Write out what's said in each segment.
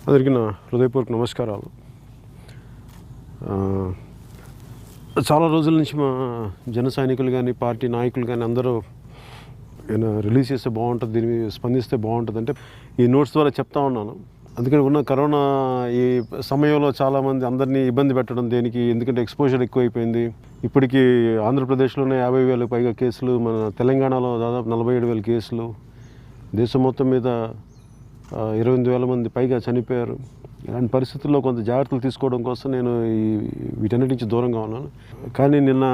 అందరికీ నా హృదయపూర్వక నమస్కారాలు. చాలా రోజుల నుంచి మా జన సైనికులు కానీ, పార్టీ నాయకులు కానీ అందరూ రిలీజ్ చేస్తే బాగుంటుంది, దీని మీద స్పందిస్తే బాగుంటుంది అంటే ఈ నోట్స్ ద్వారా చెప్తా ఉన్నాను. అందుకని ఉన్న కరోనా ఈ సమయంలో చాలామంది అందరినీ ఇబ్బంది పెట్టడం దేనికి, ఎందుకంటే ఎక్స్పోజర్ ఎక్కువైపోయింది. ఇప్పటికీ ఆంధ్రప్రదేశ్లోనే 50,000 పైగా కేసులు, మన తెలంగాణలో దాదాపు 47,000 కేసులు, దేశం మొత్తం మీద 28,000 మంది పైగా చనిపోయారు. ఇలాంటి పరిస్థితుల్లో కొంత జాగ్రత్తలు తీసుకోవడం కోసం నేను వీటన్నిటి నుంచి దూరంగా ఉన్నాను. కానీ నిన్న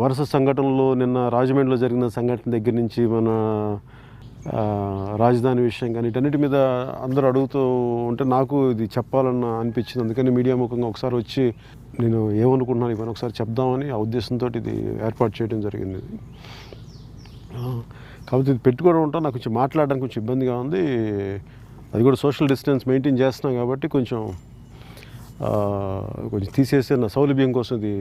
వరుస సంఘటనలు, నిన్న రాజమండ్రిలో జరిగిన సంఘటన దగ్గర నుంచి మన రాజధాని విషయం కానీ వీటన్నిటి మీద అందరూ అడుగుతూ ఉంటే నాకు ఇది చెప్పాలన్న అనిపించింది. అందుకని మీడియా ముఖంగా ఒకసారి వచ్చి నేను ఏమనుకుంటున్నాను ఇవన్నీ ఒకసారి చెప్దామని ఆ ఉద్దేశంతో ఇది ఏర్పాటు చేయడం జరిగింది. కాబట్టి ఇది పెట్టుకోవడం ఉంటా నాకు కొంచెం మాట్లాడడానికి కొంచెం ఇబ్బందిగా ఉంది. అది కూడా సోషల్ డిస్టెన్స్ మెయింటైన్ చేస్తున్నాం కాబట్టి కొంచెం తీసేసే నా సౌలభ్యం కోసం ఇది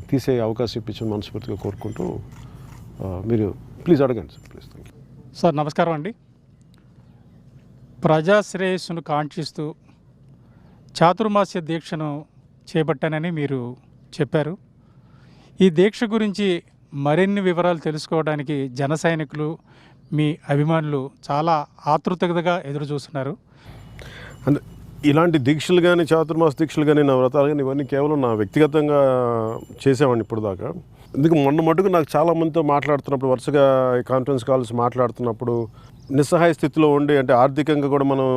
తీసే అవకాశం ఇప్పించని మనస్ఫూర్తిగా కోరుకుంటూ మీరు ప్లీజ్ అడగండి sir. Please. Thank you sir. నమస్కారం అండి. ప్రజాశ్రేయస్సును కాంక్షిస్తూ చాతుర్మాస్య దీక్షను చేపట్టానని మీరు చెప్పారు. ఈ దీక్ష గురించి మరిన్ని వివరాలు తెలుసుకోవడానికి జన సైనికులు, మీ అభిమానులు చాలా ఆతృతగా ఎదురు చూస్తున్నారు. అంటే ఇలాంటి దీక్షలు కానీ, చాతుర్మాస దీక్షలు కానీ, నా వ్రతాలు కానీ ఇవన్నీ కేవలం నా వ్యక్తిగతంగా చేసేవాడిని ఇప్పుడు దాకా. ఎందుకు మొన్న మటుకు నాకు చాలామందితో మాట్లాడుతున్నప్పుడు, వరుసగా కాన్ఫరెన్స్ కాల్స్ మాట్లాడుతున్నప్పుడు నిస్సహాయ స్థితిలో ఉండి, అంటే ఆర్థికంగా కూడా మనం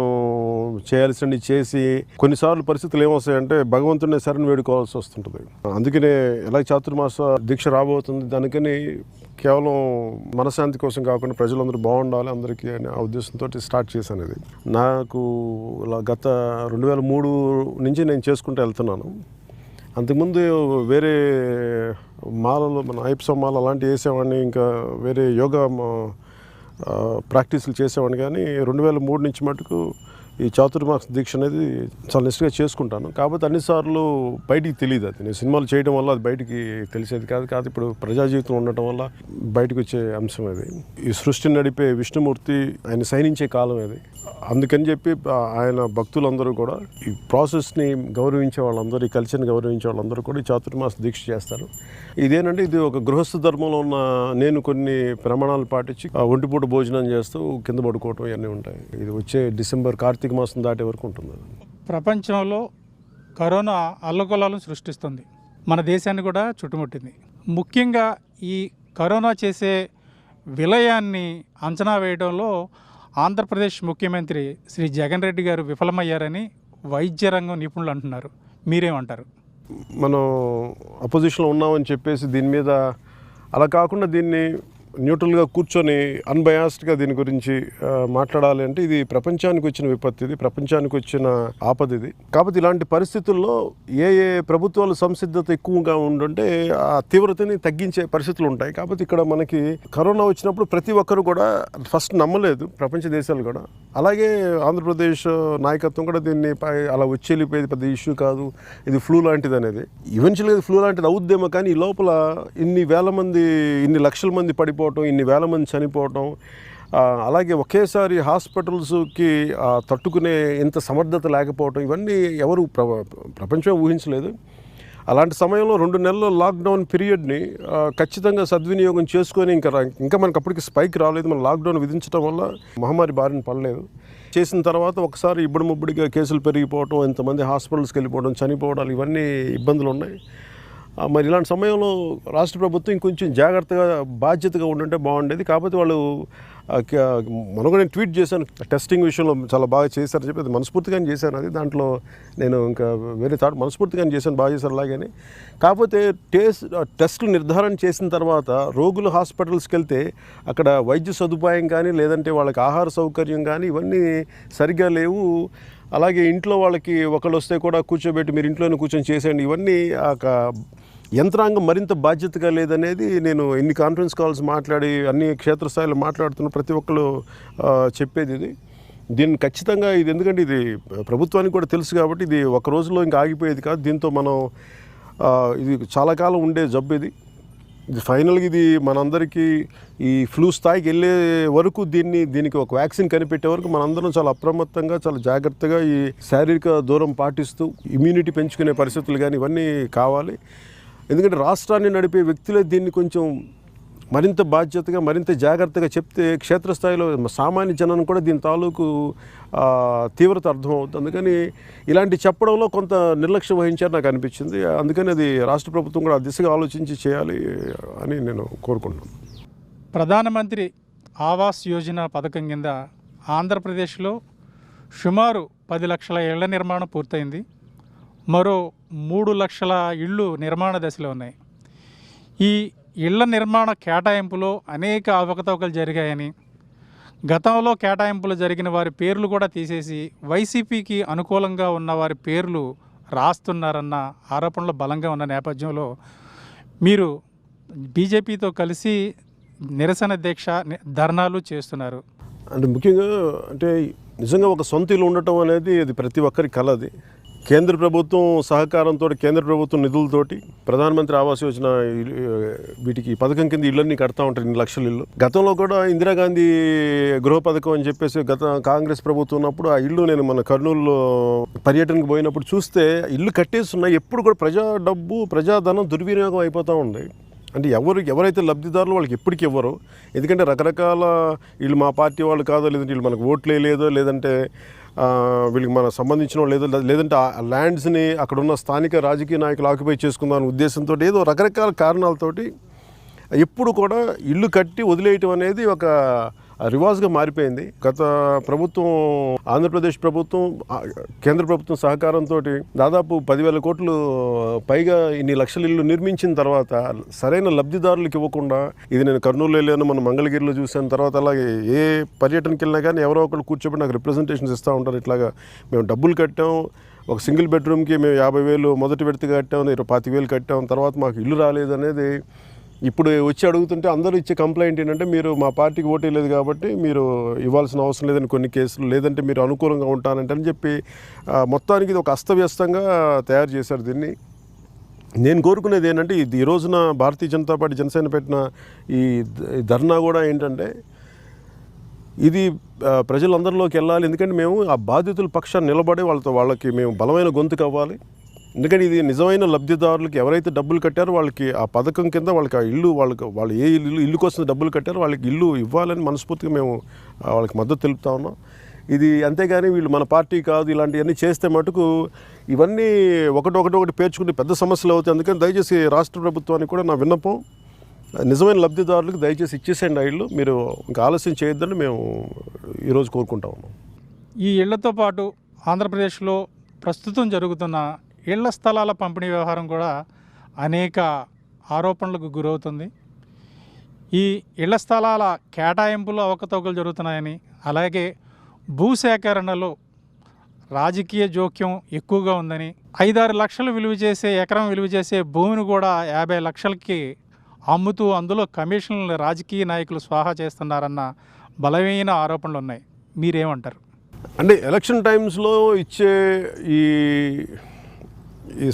చేయాల్సింది చేసి కొన్నిసార్లు పరిస్థితులు ఏమొస్తాయంటే భగవంతుడిని శరణ్ వేడుకోవాల్సి వస్తుంటుంది. అందుకనే ఎలా చాతుర్మాస దీక్ష రాబోతుంది, దానికని కేవలం మనశాంతి కోసం కాకుండా ప్రజలందరూ బాగుండాలి అందరికీ అనే ఉద్దేశంతో స్టార్ట్ చేశాను. ఇది నాకు గత 2003 నుంచి నేను చేసుకుంటూ వెళ్తున్నాను. అంతకుముందు వేరే మాలలు, మన ఐప్సో మాల అలాంటివి వేసేవాడిని, ఇంకా వేరే యోగా ప్రాక్టీసులు చేసేవాడిని. కానీ 2003 నుంచి మటుకు ఈ చాతుర్మాస దీక్ష అనేది చాలా నిష్ఠగా చేసుకుంటాను. కాకపోతే అన్నిసార్లు బయటికి తెలియదు. అది నేను సినిమాలు చేయడం వల్ల అది బయటికి తెలిసేది కాదు. ఇప్పుడు ప్రజా జీవితం ఉండటం వల్ల బయటకు వచ్చే అంశం అది. ఈ సృష్టిని నడిపే విష్ణుమూర్తి ఆయన సైనించే కాలం అది. అందుకని చెప్పి ఆయన భక్తులందరూ కూడా ఈ ప్రాసెస్ని గౌరవించే వాళ్ళందరూ, ఈ కల్చర్ని గౌరవించే వాళ్ళందరూ కూడా ఈ చాతుర్మాస దీక్ష చేస్తారు. ఇదేనంటే ఇది ఒక గృహస్థ ధర్మంలో ఉన్న నేను కొన్ని ప్రమాణాలు పాటించి ఒంటిపూట భోజనం చేస్తూ కింద పడుకోవటం ఇవన్నీ ఉంటాయి. ఇది వచ్చే డిసెంబర్ కార్తీక మాసం దాటే వరకు ఉంటుంది. ప్రపంచంలో కరోనా అల్లకొల్లాలను సృష్టిస్తుంది, మన దేశాన్ని కూడా చుట్టుముట్టింది. ముఖ్యంగా ఈ కరోనా చేసే విలయాన్ని అంచనా వేయడంలో ఆంధ్రప్రదేశ్ ముఖ్యమంత్రి శ్రీ జగన్ రెడ్డి గారు విఫలమయ్యారని వైద్య రంగం నిపుణులు అంటున్నారు. మీరేమంటారు? మనం అపోజిషన్లో ఉన్నామని చెప్పేసి దీని మీద అలా కాకుండా దీన్ని న్యూట్రల్గా కూర్చొని అన్బయాస్డ్గా దీని గురించి మాట్లాడాలి అంటే ఇది ప్రపంచానికి వచ్చిన విపత్తు, ఇది ప్రపంచానికి వచ్చిన ఆపద ఇది. కాబట్టి ఇలాంటి పరిస్థితుల్లో ఏ ప్రభుత్వాలు సంసిద్ధత ఎక్కువగా ఉండుంటే ఆ తీవ్రతని తగ్గించే పరిస్థితులు ఉంటాయి. కాబట్టి ఇక్కడ మనకి కరోనా వచ్చినప్పుడు ప్రతి ఒక్కరు కూడా ఫస్ట్ నమ్మలేదు, ప్రపంచ దేశాలు కూడా. అలాగే ఆంధ్రప్రదేశ్ నాయకత్వం కూడా దీన్ని అలా వచ్చి వెళ్ళిపోయేది పెద్ద ఇష్యూ కాదు, ఇది ఫ్లూ లాంటిది అనేది. ఈవెన్చువల్గా ఇది ఫ్లూ లాంటిది అవుద్దేమో, కానీ ఈ లోపల ఇన్ని వేల మంది, ఇన్ని లక్షల మంది పడిపోవటం, ఇన్ని వేల మంది చనిపోవటం, అలాగే ఒకేసారి హాస్పిటల్స్కి తట్టుకునే ఇంత సమర్థత లేకపోవటం, ఇవన్నీ ఎవరు ప్రపంచమే ఊహించలేదు. అలాంటి సమయంలో 2 నెలల లాక్డౌన్ పీరియడ్ని ఖచ్చితంగా సద్వినియోగం చేసుకొని ఇంకా మనకు అప్పటికి స్పైక్ రాలేదు, మన లాక్డౌన్ విధించడం వల్ల మహమ్మారి బారిన పడలేదు. చేసిన తర్వాత ఒకసారి ఇబ్బడి ముబ్బడిగా కేసులు పెరిగిపోవటం, ఎంతమంది హాస్పిటల్స్కి వెళ్ళిపోవడం, చనిపోవడాలు, ఇవన్నీ ఇబ్బందులు ఉన్నాయి. మరి ఇలాంటి సమయంలో రాష్ట్ర ప్రభుత్వం ఇంకొంచెం జాగ్రత్తగా, బాధ్యతగా ఉండుంటే బాగుండేది. కాకపోతే వాళ్ళు మనం కూడా నేను ట్వీట్ చేశాను, టెస్టింగ్ విషయంలో చాలా బాగా చేశారని చెప్పి, అది మనస్ఫూర్తిగానే చేశాను. అది దాంట్లో నేను ఇంకా వేరే థాట్ మనస్ఫూర్తిగానే చేశాను, బాగా చేశారు అలాగని. కాకపోతే టెస్టులు నిర్ధారణ చేసిన తర్వాత రోగులు హాస్పిటల్స్కి వెళ్తే అక్కడ వైద్య సదుపాయం కానీ, లేదంటే వాళ్ళకి ఆహార సౌకర్యం కానీ ఇవన్నీ సరిగ్గా లేవు. అలాగే ఇంట్లో వాళ్ళకి ఒకళ్ళు వస్తే కూడా కూర్చోబెట్టి మీరు ఇంట్లోనే కూర్చొని చేసేయండి, ఇవన్నీ యంత్రాంగం మరింత బాధ్యతగా లేదనేది నేను ఎన్ని కాన్ఫరెన్స్ కాల్స్ మాట్లాడి అన్ని క్షేత్రస్థాయిలో మాట్లాడుతున్న ప్రతి ఒక్కరు చెప్పేది ఇది. దీన్ని ఖచ్చితంగా ఇది, ఎందుకంటే ఇది ప్రభుత్వానికి కూడా తెలుసు కాబట్టి ఇది ఒక రోజులో ఇంకా ఆగిపోయేది కాదు. దీంతో మనం ఇది చాలా కాలం ఉండే జబ్బు ఇది. ఇది ఫైనల్గా ఇది మనందరికీ ఈ ఫ్లూ స్థాయికి వెళ్ళే వరకు దీనికి ఒక వ్యాక్సిన్ కనిపెట్టే వరకు మనందరం చాలా అప్రమత్తంగా చాలా జాగ్రత్తగా ఈ శారీరక దూరం పాటిస్తూ ఇమ్యూనిటీ పెంచుకునే పరిస్థితులు కానీ ఇవన్నీ కావాలి. ఎందుకంటే రాష్ట్రాన్ని నడిపే వ్యక్తులే దీన్ని కొంచెం మరింత బాధ్యతగా మరింత జాగ్రత్తగా చెప్తే క్షేత్రస్థాయిలో సామాన్య జనం కూడా దీని తాలూకు తీవ్రత అర్థమవుతుంది. అందుకని ఇలాంటి చెప్పడంలో కొంత నిర్లక్ష్యం వహించారు నాకు అనిపించింది. అందుకని అది రాష్ట్ర ప్రభుత్వం కూడా ఆ దిశగా ఆలోచించి చేయాలి అని నేను కోరుకుంటున్నాను. ప్రధానమంత్రి ఆవాస్ యోజన పథకం కింద ఆంధ్రప్రదేశ్లో సుమారు 10 లక్షల ఇళ్ల నిర్మాణం పూర్తయింది. మరో 3 లక్షల ఇళ్ళు నిర్మాణ దశలో ఉన్నాయి. ఈ ఇళ్ల నిర్మాణ కేటాయింపులో అనేక అవకతవకలు జరిగాయని, గతంలో కేటాయింపులు జరిగిన వారి పేర్లు కూడా తీసేసి వైసీపీకి అనుకూలంగా ఉన్న వారి పేర్లు రాస్తున్నారన్న ఆరోపణలు బలంగా ఉన్న నేపథ్యంలో మీరు బీజేపీతో కలిసి నిరసన దీక్ష ధర్నాలు చేస్తున్నారు. అంటే ముఖ్యంగా అంటే నిజంగా ఒక సొంత ఇల్లు ఉండటం అనేది అది ప్రతి ఒక్కరి కల. అది కేంద్ర ప్రభుత్వం సహకారంతో కేంద్ర ప్రభుత్వం నిధులతోటి ప్రధానమంత్రి ఆవాస్ యోజన వీటికి పథకం కింద ఇళ్ళన్నీ కడతా ఉంటారు, 2 లక్షల ఇల్లు. గతంలో కూడా ఇందిరాగాంధీ గృహ పథకం అని చెప్పేసి కాంగ్రెస్ ప్రభుత్వం ఉన్నప్పుడు ఆ ఇల్లు నేను మన కర్నూలులో పర్యటనకు పోయినప్పుడు చూస్తే ఇల్లు కట్టేస్తున్నాయి. ఎప్పుడు కూడా ప్రజా డబ్బు ప్రజాధనం దుర్వినియోగం అయిపోతూ ఉంది. అంటే ఎవరైతే లబ్ధిదారులు వాళ్ళకి ఎప్పటికి ఇవ్వరు. ఎందుకంటే రకరకాల వీళ్ళు మా పార్టీ వాళ్ళు కాదో, లేదంటే వీళ్ళు మనకు ఓట్లే లేదో, లేదంటే వీళ్ళకి మనకు సంబంధించిన లేదంటే ఆ ల్యాండ్స్ని అక్కడున్న స్థానిక రాజకీయ నాయకులు ఆక్యుపై చేసుకుందామనే ఉద్దేశంతో ఏదో రకరకాల కారణాలతోటి ఎప్పుడు కూడా ఇల్లు కట్టి వదిలేయటం అనేది ఒక రివాజ్గా మారిపోయింది. గత ప్రభుత్వం ఆంధ్రప్రదేశ్ ప్రభుత్వం కేంద్ర ప్రభుత్వం సహకారంతో దాదాపు 10,000 కోట్లు పైగా ఇన్ని లక్షల ఇల్లు నిర్మించిన తర్వాత సరైన లబ్ధిదారులకు ఇవ్వకుండా, ఇది నేను కర్నూలు వెళ్ళాను, మన మంగళగిరిలో చూసాను, తర్వాత అలాగే ఏ పర్యటనకి వెళ్ళినా కానీ ఎవరో ఒకరు కూర్చోబెట్టి నాకు రిప్రజెంటేషన్స్ ఇస్తూ ఉంటారు. ఇట్లాగా మేము డబ్బులు కట్టాం, ఒక సింగిల్ బెడ్రూమ్కి మేము 50,000 మొదటి విడత కట్టాం, 25,000 కట్టాం, తర్వాత మాకు ఇల్లు రాలేదు అనేది ఇప్పుడు వచ్చి అడుగుతుంటే అందరూ ఇచ్చే కంప్లైంట్ ఏంటంటే మీరు మా పార్టీకి ఓటు వేయలేదు కాబట్టి మీరు ఇవ్వాల్సిన అవసరం లేదని కొన్ని కేసులు, లేదంటే మీరు అనుకూలంగా ఉంటానంటే అని చెప్పి మొత్తానికి ఇది ఒక అస్తవ్యస్తంగా తయారు చేశారు దీన్ని. నేను కోరుకునేది ఏంటంటే ఈ రోజున భారతీయ జనతా పార్టీ జనసేన పెట్టిన ఈ ధర్నా కూడా ఏంటంటే ఇది ప్రజలందరిలోకి వెళ్ళాలి. ఎందుకంటే మేము ఆ బాధితుల పక్షాన్ని నిలబడి వాళ్ళకి మేము బలమైన గొంతుకు అవ్వాలి. ఎందుకంటే ఇది నిజమైన లబ్ధిదారులకి ఎవరైతే డబ్బులు కట్టారో వాళ్ళకి ఆ పథకం కింద వాళ్ళకి ఆ ఇల్లు వాళ్ళు ఏ ఇల్లు కోసం డబ్బులు కట్టారో వాళ్ళకి ఇల్లు ఇవ్వాలని మనస్ఫూర్తిగా మేము వాళ్ళకి మద్దతు తెలుపుతా ఉన్నాం. ఇది అంతేగాని వీళ్ళు మన పార్టీ కాదు ఇలాంటివన్నీ చేస్తే మటుకు ఇవన్నీ ఒకటి పేర్చుకుని పెద్ద సమస్యలు అవుతాయి. అందుకని దయచేసి రాష్ట్ర ప్రభుత్వానికి కూడా నా విన్నపం, నిజమైన లబ్ధిదారులకు దయచేసి ఇచ్చేసేయండి ఆ ఇల్లు, మీరు ఇంకా ఆలస్యం చేయొద్దని మేము ఈరోజు కోరుకుంటా ఉన్నాం. ఈ ఇళ్లతో పాటు ఆంధ్రప్రదేశ్లో ప్రస్తుతం జరుగుతున్న ఇళ్ల స్థలాల పంపిణీ వ్యవహారం కూడా అనేక ఆరోపణలకు గురవుతుంది. ఈ ఇళ్ల స్థలాల కేటాయింపులో అవకతవకలు జరుగుతున్నాయని, అలాగే భూసేకరణలో రాజకీయ జోక్యం ఎక్కువగా ఉందని, 5-6 లక్షలు విలువ చేసే ఎకరం విలువ చేసే భూమిని కూడా 50 లక్షలకి అమ్ముతూ అందులో కమిషన్లు రాజకీయ నాయకులు స్వాహా చేస్తున్నారన్న బలమైన ఆరోపణలు ఉన్నాయి. మీరేమంటారు? అంటే ఎలక్షన్ టైమ్స్లో ఇచ్చే ఈ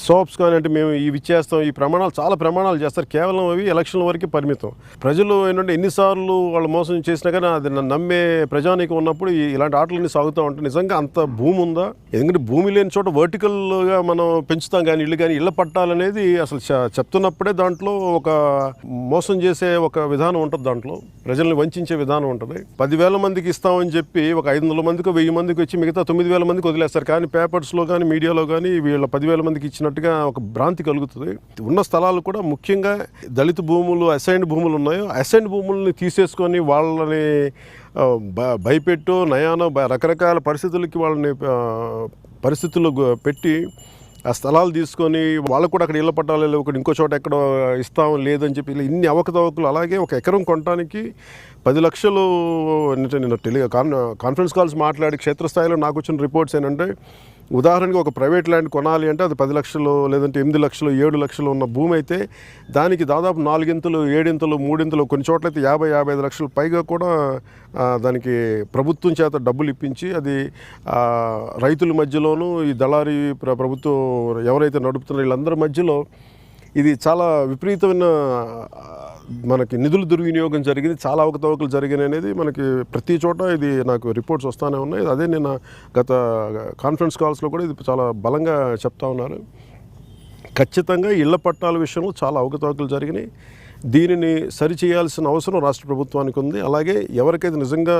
సోప్స్ కానీ అంటే మేము ఇవి ఇచ్చేస్తాం, ఈ ప్రమాణాలు చాలా ప్రమాణాలు చేస్తారు, కేవలం అవి ఎలక్షన్ల వరకే పరిమితం. ప్రజలు ఏంటంటే ఎన్నిసార్లు వాళ్ళు మోసం చేసినా కానీ అది నమ్మే ప్రజానీకం ఉన్నప్పుడు ఇలాంటి ఆటలన్నీ సాగుతూ ఉంటాయి. నిజంగా అంత భూమి ఉందా? ఎందుకంటే భూమి లేని చోట వర్టికల్గా మనం పెంచుతాం కానీ ఇళ్ళ పట్టాలనేది అసలు చెప్తున్నప్పుడే దాంట్లో ఒక మోసం చేసే ఒక విధానం ఉంటుంది, దాంట్లో ప్రజల్ని వంచే విధానం ఉంటుంది. 10,000 మందికి ఇస్తామని చెప్పి ఒక 500 మందికి 1000 మందికి వచ్చి మిగతా 9,000 మందికి వదిలేస్తారు. కానీ పేపర్స్లో కానీ మీడియాలో కానీ వీళ్ళ 10,000 మందికి ఇచ్చినట్టుగా ఒక భ్రాంతి కలుగుతుంది. ఉన్న స్థలాలు కూడా ముఖ్యంగా దళిత భూములు, అసైన్డ్ భూములు ఉన్నాయో అసైన్డ్ భూములని తీసేసుకొని వాళ్ళని భయపెట్టో నయానో రకరకాల పరిస్థితులకి వాళ్ళని పరిస్థితుల్లో పెట్టి ఆ స్థలాలు తీసుకొని వాళ్ళకు కూడా అక్కడ ఇళ్ళ పట్టాలు లేవు, ఇంకో చోట ఎక్కడో ఇస్తాం లేదని చెప్పి ఇలా ఇన్ని అవకతవకలు. అలాగే ఒక ఎకరం కొనడానికి 10 లక్షలు. నేను కాన్ఫరెన్స్ కాల్స్ మాట్లాడి క్షేత్రస్థాయిలో నాకు వచ్చిన రిపోర్ట్స్ ఏంటంటే ఉదాహరణకి ఒక ప్రైవేట్ ల్యాండ్ కొనాలి అంటే అది 10 లక్షలు లేదంటే 8 లక్షలు 7 లక్షలు ఉన్న భూమి అయితే దానికి దాదాపు 4 ఇంతలు 7 ఇంతలు 3 ఇంతలు కొన్ని చోట్ల అయితే 50-55 లక్షలు పైగా కూడా దానికి ప్రభుత్వం చేత డబ్బులు ఇప్పించి అది రైతుల మధ్యలోనూ ఈ దళారీ ప్రభుత్వం ఎవరైతే నడుపుతున్నారో వీళ్ళందరి మధ్యలో ఇది చాలా విపరీతమైన మనకి నిధుల దుర్వినియోగం జరిగింది, చాలా అవకతవకలు జరిగినాయి అనేది మనకి ప్రతి చోట ఇది నాకు రిపోర్ట్స్ వస్తూనే ఉన్నాయి. అదే నేను గత కాన్ఫరెన్స్ కాల్స్లో కూడా ఇది చాలా బలంగా చెప్తా ఉన్నారు. ఖచ్చితంగా ఇళ్ల పట్టాల విషయంలో చాలా అవకతవకలు జరిగినాయి. దీనిని సరిచేయాల్సిన అవసరం రాష్ట్ర ప్రభుత్వానికి ఉంది. అలాగే ఎవరికైతే నిజంగా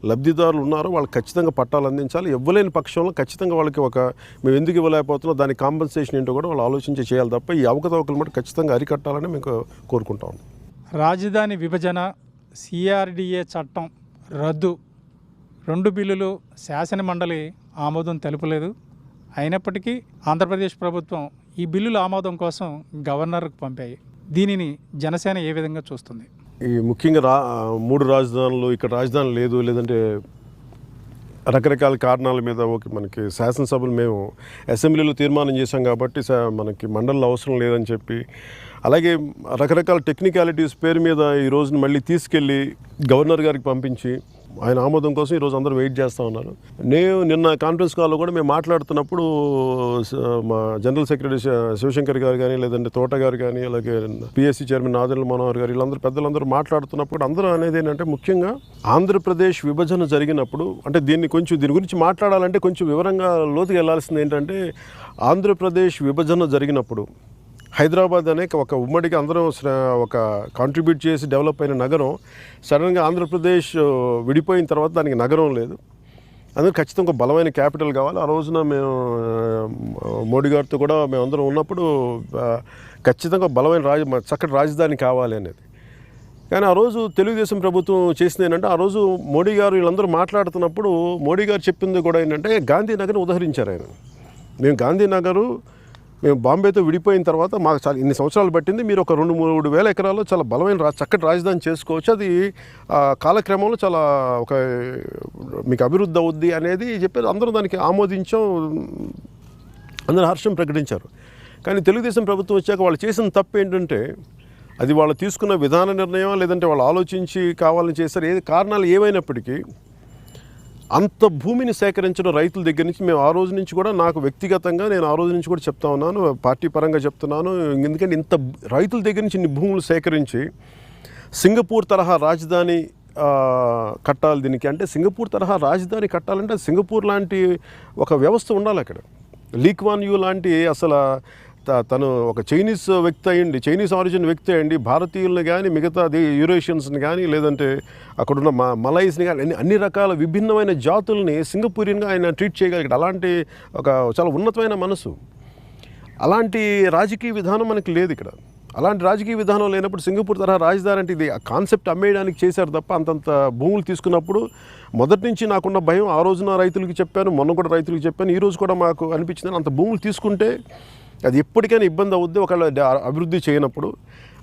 లబ్ధిదారులు ఉన్నారో వాళ్ళకి ఖచ్చితంగా పట్టాలు అందించాలి. ఇవ్వలేని పక్షంలో ఖచ్చితంగా వాళ్ళకి మేము ఎందుకు ఇవ్వలేకపోతున్నాం, దాని కాంపెన్సేషన్ ఏంటో కూడా వాళ్ళు ఆలోచించి చేయాలి తప్ప ఈ అవకతవకలు మటు ఖచ్చితంగా అరికట్టాలని మేము కోరుకుంటాం. రాజధాని విభజన, సిఆర్డిఏ చట్టం రద్దు 2 బిల్లులు శాసన మండలి ఆమోదం తెలుపలేదు. అయినప్పటికీ ఆంధ్రప్రదేశ్ ప్రభుత్వం ఈ బిల్లుల ఆమోదం కోసం గవర్నర్కు పంపాయి. దీనిని జనసేన ఏ విధంగా చూస్తుంది? ఈ ముఖ్యంగా 3 రాజధానులు, ఇక్కడ రాజధాని లేదంటే రకరకాల కారణాల మీద మనకి శాసనసభలు మేము అసెంబ్లీలో తీర్మానం చేశాం కాబట్టి మనకి మండలిలో అవసరం లేదని చెప్పి, అలాగే రకరకాల టెక్నికాలిటీస్ పేరు మీద ఈ రోజున మళ్ళీ తీసుకెళ్ళి గవర్నర్ గారికి పంపించి ఆయన ఆమోదం కోసం ఈరోజు అందరూ వెయిట్ చేస్తూ ఉన్నారు. నిన్న కాన్ఫరెన్స్ కాల్లో కూడా మేము మాట్లాడుతున్నప్పుడు మా జనరల్ సెక్రటరీ శివశంకర్ గారు కానీ, లేదంటే తోట గారు కానీ, అలాగే పిఎస్సి చైర్మన్ నాదెండ్ల మనోహర్ గారు, వీళ్ళందరూ పెద్దలందరూ మాట్లాడుతున్నప్పుడు అందరూ అనేది ఏంటంటే ముఖ్యంగా ఆంధ్రప్రదేశ్ విభజన జరిగినప్పుడు అంటే దీని గురించి మాట్లాడాలంటే కొంచెం వివరంగా లోతుగా వెళ్ళాల్సింది ఏంటంటే ఆంధ్రప్రదేశ్ విభజన జరిగినప్పుడు హైదరాబాద్ అనే ఒక ఉమ్మడికి అందరం ఒక కాంట్రిబ్యూట్ చేసి డెవలప్ అయిన నగరం సడన్గా ఆంధ్రప్రదేశ్ విడిపోయిన తర్వాత దానికి నగరం లేదు. అందుకే ఖచ్చితంగా ఒక బలమైన క్యాపిటల్ కావాలి. ఆ రోజున మేము మోడీ గారితో కూడా మేమందరం ఉన్నప్పుడు ఖచ్చితంగా బలమైన చక్కటి రాజధాని కావాలి అనేది. కానీ ఆ రోజు తెలుగుదేశం ప్రభుత్వం చేసింది ఏంటంటే, ఆ రోజు మోడీ గారు వీళ్ళందరూ మాట్లాడుతున్నప్పుడు మోడీ గారు చెప్పింది కూడా ఏంటంటే గాంధీనగర్ని ఉదహరించారు ఆయన. మేము బాంబేతో విడిపోయిన తర్వాత మాకు చాలా ఇన్ని సంవత్సరాలు పట్టింది, మీరు ఒక 2-3 వేల ఎకరాల్లో చాలా బలమైన చక్కటి రాజధాని చేసుకోవచ్చు, అది కాలక్రమంలో చాలా మీకు అభివృద్ధి అవుద్ది అనేది చెప్పారు. అందరూ దానికి ఆమోదించాం, అందరూ హర్షం ప్రకటించారు. కానీ తెలుగుదేశం ప్రభుత్వం వచ్చాక వాళ్ళు చేసిన తప్పు ఏంటంటే, అది వాళ్ళు తీసుకున్న విధాన నిర్ణయం లేదంటే వాళ్ళు ఆలోచించి కావాలని చేశారు, కారణాలు ఏవైనప్పటికీ అంత భూమిని సేకరించడం రైతుల దగ్గర నుంచి మేము ఆ రోజు నుంచి కూడా నాకు వ్యక్తిగతంగా నేను ఆ రోజు నుంచి కూడా చెప్తా ఉన్నాను, పార్టీ పరంగా చెప్తున్నాను. ఎందుకంటే ఇంత రైతుల దగ్గర నుంచి ఇన్ని భూములు సేకరించి సింగపూర్ తరహా రాజధాని కట్టాలి దీనికి. అంటే సింగపూర్ తరహా రాజధాని కట్టాలంటే సింగపూర్ లాంటి ఒక వ్యవస్థ ఉండాలి అక్కడ. లీ క్వాన్ యూ లాంటి అసలు తను ఒక చైనీస్ వ్యక్తి అయ్యండి, చైనీస్ ఆరిజిన్ వ్యక్తి అయ్యండి, భారతీయులను కానీ మిగతా యూరేషియన్స్ని కానీ లేదంటే అక్కడున్న మలైస్ని కానీ అన్ని రకాల విభిన్నమైన జాతుల్ని సింగపూరియన్గా ఆయన ట్రీట్ చేయగలిగాడు. అలాంటి చాలా ఉన్నతమైన మనసు. అలాంటి రాజకీయ విధానం మనకి లేదు ఇక్కడ. అలాంటి రాజకీయ విధానం లేనప్పుడు సింగపూర్ తరహా రాజధాని అంటే ఇది ఆ కాన్సెప్ట్ అమ్మేయడానికి చేశారు తప్ప అంతంత భూములు తీసుకున్నప్పుడు మొదటి నుంచి నాకున్న భయం. ఆ రోజున రైతులకి చెప్పాను, మొన్న కూడా రైతులకి చెప్పాను, ఈరోజు కూడా మాకు అనిపించింది అంత భూములు తీసుకుంటే అది ఎప్పటికైనా ఇబ్బంది అవుద్ది ఒకవేళ అభివృద్ధి చేయనప్పుడు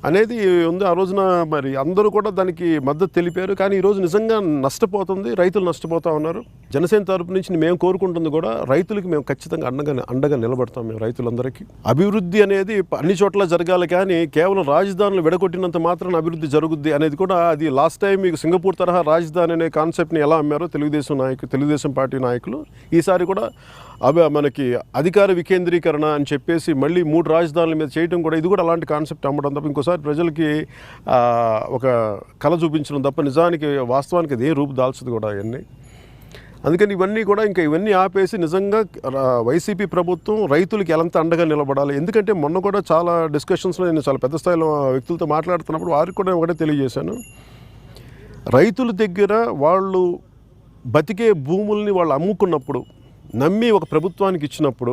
అనేది ఉంది. ఆ రోజున మరి అందరూ కూడా దానికి మద్దతు తెలిపారు. కానీ ఈరోజు నిజంగా నష్టపోతుంది, రైతులు నష్టపోతూ ఉన్నారు. జనసేన తరపు నుంచి మేము కోరుకుంటుంది కూడా రైతులకి మేము ఖచ్చితంగా అండగా నిలబడతాం. మేము రైతులందరికీ అభివృద్ధి అనేది అన్ని చోట్ల జరగాలి, కానీ కేవలం రాజధానులు విడగొట్టినంత మాత్రాన అభివృద్ధి జరుగుద్ది అనేది కూడా అది లాస్ట్ టైం మీకు సింగపూర్ తరహా రాజధాని అనే కాన్సెప్ట్ని ఎలా అమ్మారో తెలుగుదేశం పార్టీ నాయకులు, ఈసారి కూడా మనకి అధికార వికేంద్రీకరణ అని చెప్పేసి మళ్ళీ 3 రాజధానుల మీద చేయడం కూడా ఇది కూడా అలాంటి కాన్సెప్ట్ అమ్మడం తప్ప ఇంకోసారి ప్రజలకి ఒక కళ చూపించడం తప్ప నిజానికి వాస్తవానికి అది ఏ రూపు దాల్చదు కూడా అవన్నీ. అందుకని ఇవన్నీ ఆపేసి నిజంగా వైసీపీ ప్రభుత్వం రైతులకి ఎలాంటి అండగా నిలబడాలి. ఎందుకంటే మొన్న కూడా చాలా డిస్కషన్స్లో నేను చాలా పెద్ద స్థాయిలో వ్యక్తులతో మాట్లాడుతున్నప్పుడు వారికి కూడా ఒకటే తెలియజేశాను, రైతుల దగ్గర వాళ్ళు బతికే భూముల్ని వాళ్ళు అమ్ముకున్నప్పుడు నమ్మి ఒక ప్రభుత్వానికి ఇచ్చినప్పుడు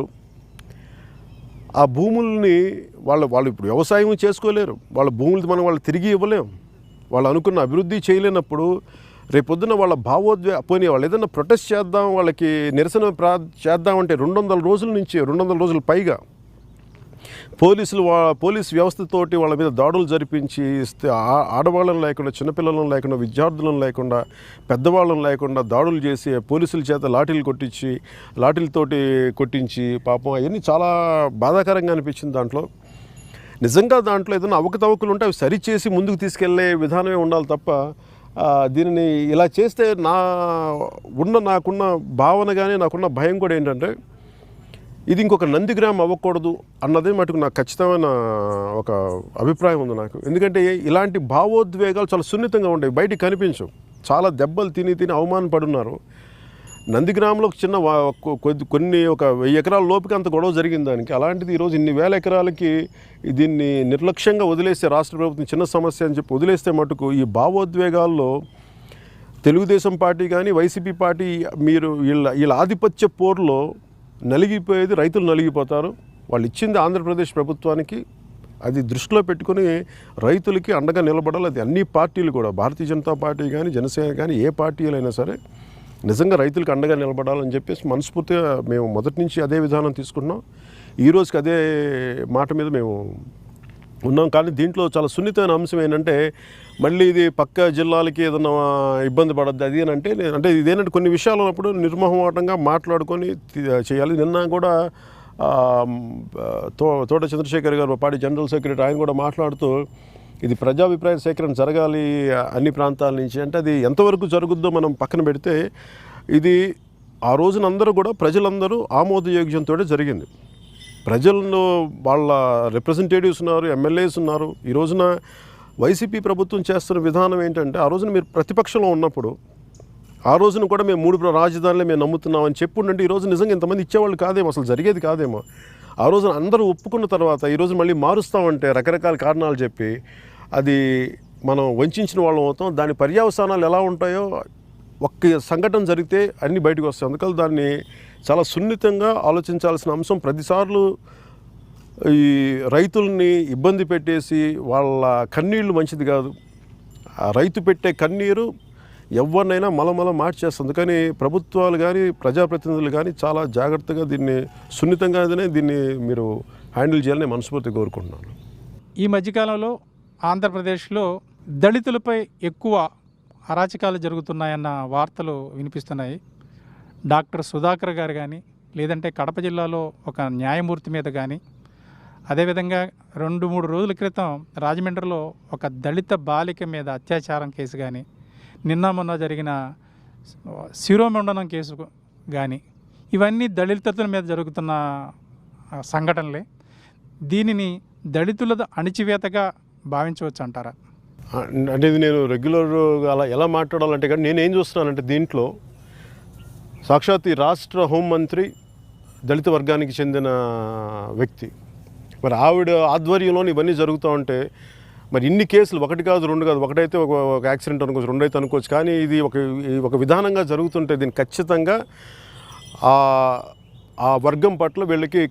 ఆ భూముల్ని వాళ్ళు ఇప్పుడు వ్యవసాయం చేసుకోలేరు, వాళ్ళ భూములు మనం వాళ్ళు తిరిగి ఇవ్వలేం, వాళ్ళు అనుకున్న అభివృద్ధి చేయలేనప్పుడు రేపొద్దున వాళ్ళ పోనీ వాళ్ళు ఏదైనా ప్రొటెస్ట్ చేద్దాం, వాళ్ళకి నిరసన చేద్దామంటే 200 రోజుల పైగా పోలీస్ వ్యవస్థతోటి వాళ్ళ మీద దాడులు జరిపించి ఆడవాళ్ళని లేకుండా, చిన్నపిల్లలను లేకుండా, విద్యార్థులను లేకుండా, పెద్దవాళ్ళని లేకుండా దాడులు చేసి పోలీసుల చేత లాఠీలతోటి కొట్టించి పాపం అవన్నీ చాలా బాధాకరంగా అనిపించింది. నిజంగా దాంట్లో ఏదైనా అవకతవకలు ఉంటే అవి సరిచేసి ముందుకు తీసుకెళ్లే విధానమే ఉండాలి తప్ప దీనిని ఇలా చేస్తే నాకున్న భావన కానీ నాకున్న భయం కూడా ఏంటంటే, ఇది ఇంకొక నందిగ్రామ్ అవ్వకూడదు అన్నదే మటుకు నాకు ఖచ్చితమైన ఒక అభిప్రాయం ఉంది నాకు. ఎందుకంటే ఇలాంటి భావోద్వేగాలు చాలా సున్నితంగా ఉండేవి, బయటికి కనిపించవు. చాలా దెబ్బలు తిని అవమానపడున్నారు. నందిగ్రామ్లో ఒక చిన్న కొన్ని ఒక 1000 ఎకరాల లోపుకి అంత గొడవ జరిగింది దానికి. అలాంటిది ఈరోజు ఇన్ని వేల ఎకరాలకి దీన్ని నిర్లక్ష్యంగా వదిలేస్తే, రాష్ట్ర ప్రభుత్వం చిన్న సమస్య అని చెప్పి వదిలేస్తే మటుకు ఈ భావోద్వేగాల్లో తెలుగుదేశం పార్టీ కానీ వైసీపీ పార్టీ మీరు వీళ్ళ ఆధిపత్య పోరులో నలిగిపోయేది, రైతులు నలిగిపోతారు. వాళ్ళు ఇచ్చింది ఆంధ్రప్రదేశ్ ప్రభుత్వానికి, అది దృష్టిలో పెట్టుకుని రైతులకి అండగా నిలబడాలి. అది అన్ని పార్టీలు కూడా, భారతీయ జనతా పార్టీ కానీ జనసేన కానీ ఏ పార్టీలైనా సరే నిజంగా రైతులకు అండగా నిలబడాలని చెప్పేసి మనస్ఫూర్తిగా మేము మొదటి నుంచి అదే విధానం తీసుకుంటున్నాం. ఈ రోజుకి అదే మాట మీద మేము ఉన్నాం. కానీ దీంట్లో చాలా సున్నితమైన అంశం ఏంటంటే, మళ్ళీ ఇది పక్క జిల్లాలకి ఏదన్నా ఇబ్బంది పడద్దు అది అని అంటే ఇదేంటంటే కొన్ని విషయాలు ఉన్నప్పుడు నిర్మోహమాటంగా మాట్లాడుకొని చేయాలి. నిన్న కూడా తోట చంద్రశేఖర్ గారు, పార్టీ జనరల్ సెక్రటరీ, ఆయన కూడా మాట్లాడుతూ ఇది ప్రజాభిప్రాయ సేకరణ జరగాలి అన్ని ప్రాంతాల నుంచి అంటే, అది ఎంతవరకు జరుగుద్దో మనం పక్కన పెడితే, ఇది ఆ రోజున అందరూ కూడా ప్రజలందరూ ఆమోదయోగ్యంతో జరిగింది. ప్రజల్లో వాళ్ళ రిప్రజెంటేటివ్స్ ఉన్నారు, ఎమ్మెల్యేస్ ఉన్నారు. ఈ రోజున వైసీపీ ప్రభుత్వం చేస్తున్న విధానం ఏంటంటే, ఆ రోజున మీరు ప్రతిపక్షంలో ఉన్నప్పుడు ఆ రోజున కూడా మేము 3 రాజధానులే మేము నమ్ముతున్నామని చెప్పుండంటే ఈరోజు నిజంగా ఇంతమంది ఇచ్చేవాళ్ళు కాదేమో, అసలు జరిగేది కాదేమో. ఆ రోజున అందరూ ఒప్పుకున్న తర్వాత ఈరోజు మళ్ళీ మారుస్తామంటే రకరకాల కారణాలు చెప్పి అది మనం వంచిన వాళ్ళం అవుతాం. దాని పర్యవసానాలు ఎలా ఉంటాయో ఒక్క సంఘటన జరిగితే అన్నీ బయటకు వస్తాయి. అందుకని దాన్ని చాలా సున్నితంగా ఆలోచించాల్సిన అంశం. ప్రతిసార్లు ఈ రైతుల్ని ఇబ్బంది పెట్టేసి వాళ్ళ కన్నీళ్ళు మంచిది కాదు. ఆ రైతు పెట్టే కన్నీరు ఎవరినైనా మలమల మార్చేస్తుంది. కానీ ప్రభుత్వాలు కానీ ప్రజాప్రతినిధులు కానీ చాలా జాగ్రత్తగా దీన్ని సున్నితంగానే దీన్ని మీరు హ్యాండిల్ చేయాలని మనస్ఫూర్తిగా కోరుకుంటున్నాను. ఈ మధ్యకాలంలో ఆంధ్రప్రదేశ్లో దళితులపై ఎక్కువ అరాచకాలు జరుగుతున్నాయన్న వార్తలు వినిపిస్తున్నాయి. డాక్టర్ సుధాకర్ గారు కానీ, లేదంటే కడప జిల్లాలో ఒక న్యాయమూర్తి మీద కానీ, అదేవిధంగా 2-3 రోజుల క్రితం రాజమండ్రిలో ఒక దళిత బాలిక మీద అత్యాచారం కేసు కానీ, నిన్న మొన్న జరిగిన శిరోమండనం కేసు కానీ, ఇవన్నీ దళితుల మీద జరుగుతున్న సంఘటనలే. దీనిని దళితుల అణిచివేతగా భావించవచ్చు అంటారా? అంటే ఇది నేను రెగ్యులర్గా అలా ఎలా మాట్లాడాలంటే, కానీ నేనేం చూస్తున్నానంటే, దీంట్లో సాక్షాత్ ఈ రాష్ట్ర హోంమంత్రి దళిత వర్గానికి చెందిన వ్యక్తి, మరి ఆవిడ ఆధ్వర్యంలోని ఇవన్నీ జరుగుతూ ఉంటే, మరి ఇన్ని కేసులు, 1 కాదు 2 కాదు, ఒకటైతే ఒక యాక్సిడెంట్ అనుకోవచ్చు, 2 అయితే అనుకోవచ్చు, కానీ ఇది ఒక విధానంగా జరుగుతుంటే దీన్ని ఖచ్చితంగా ఆ వర్గం పట్ల వీళ్ళకి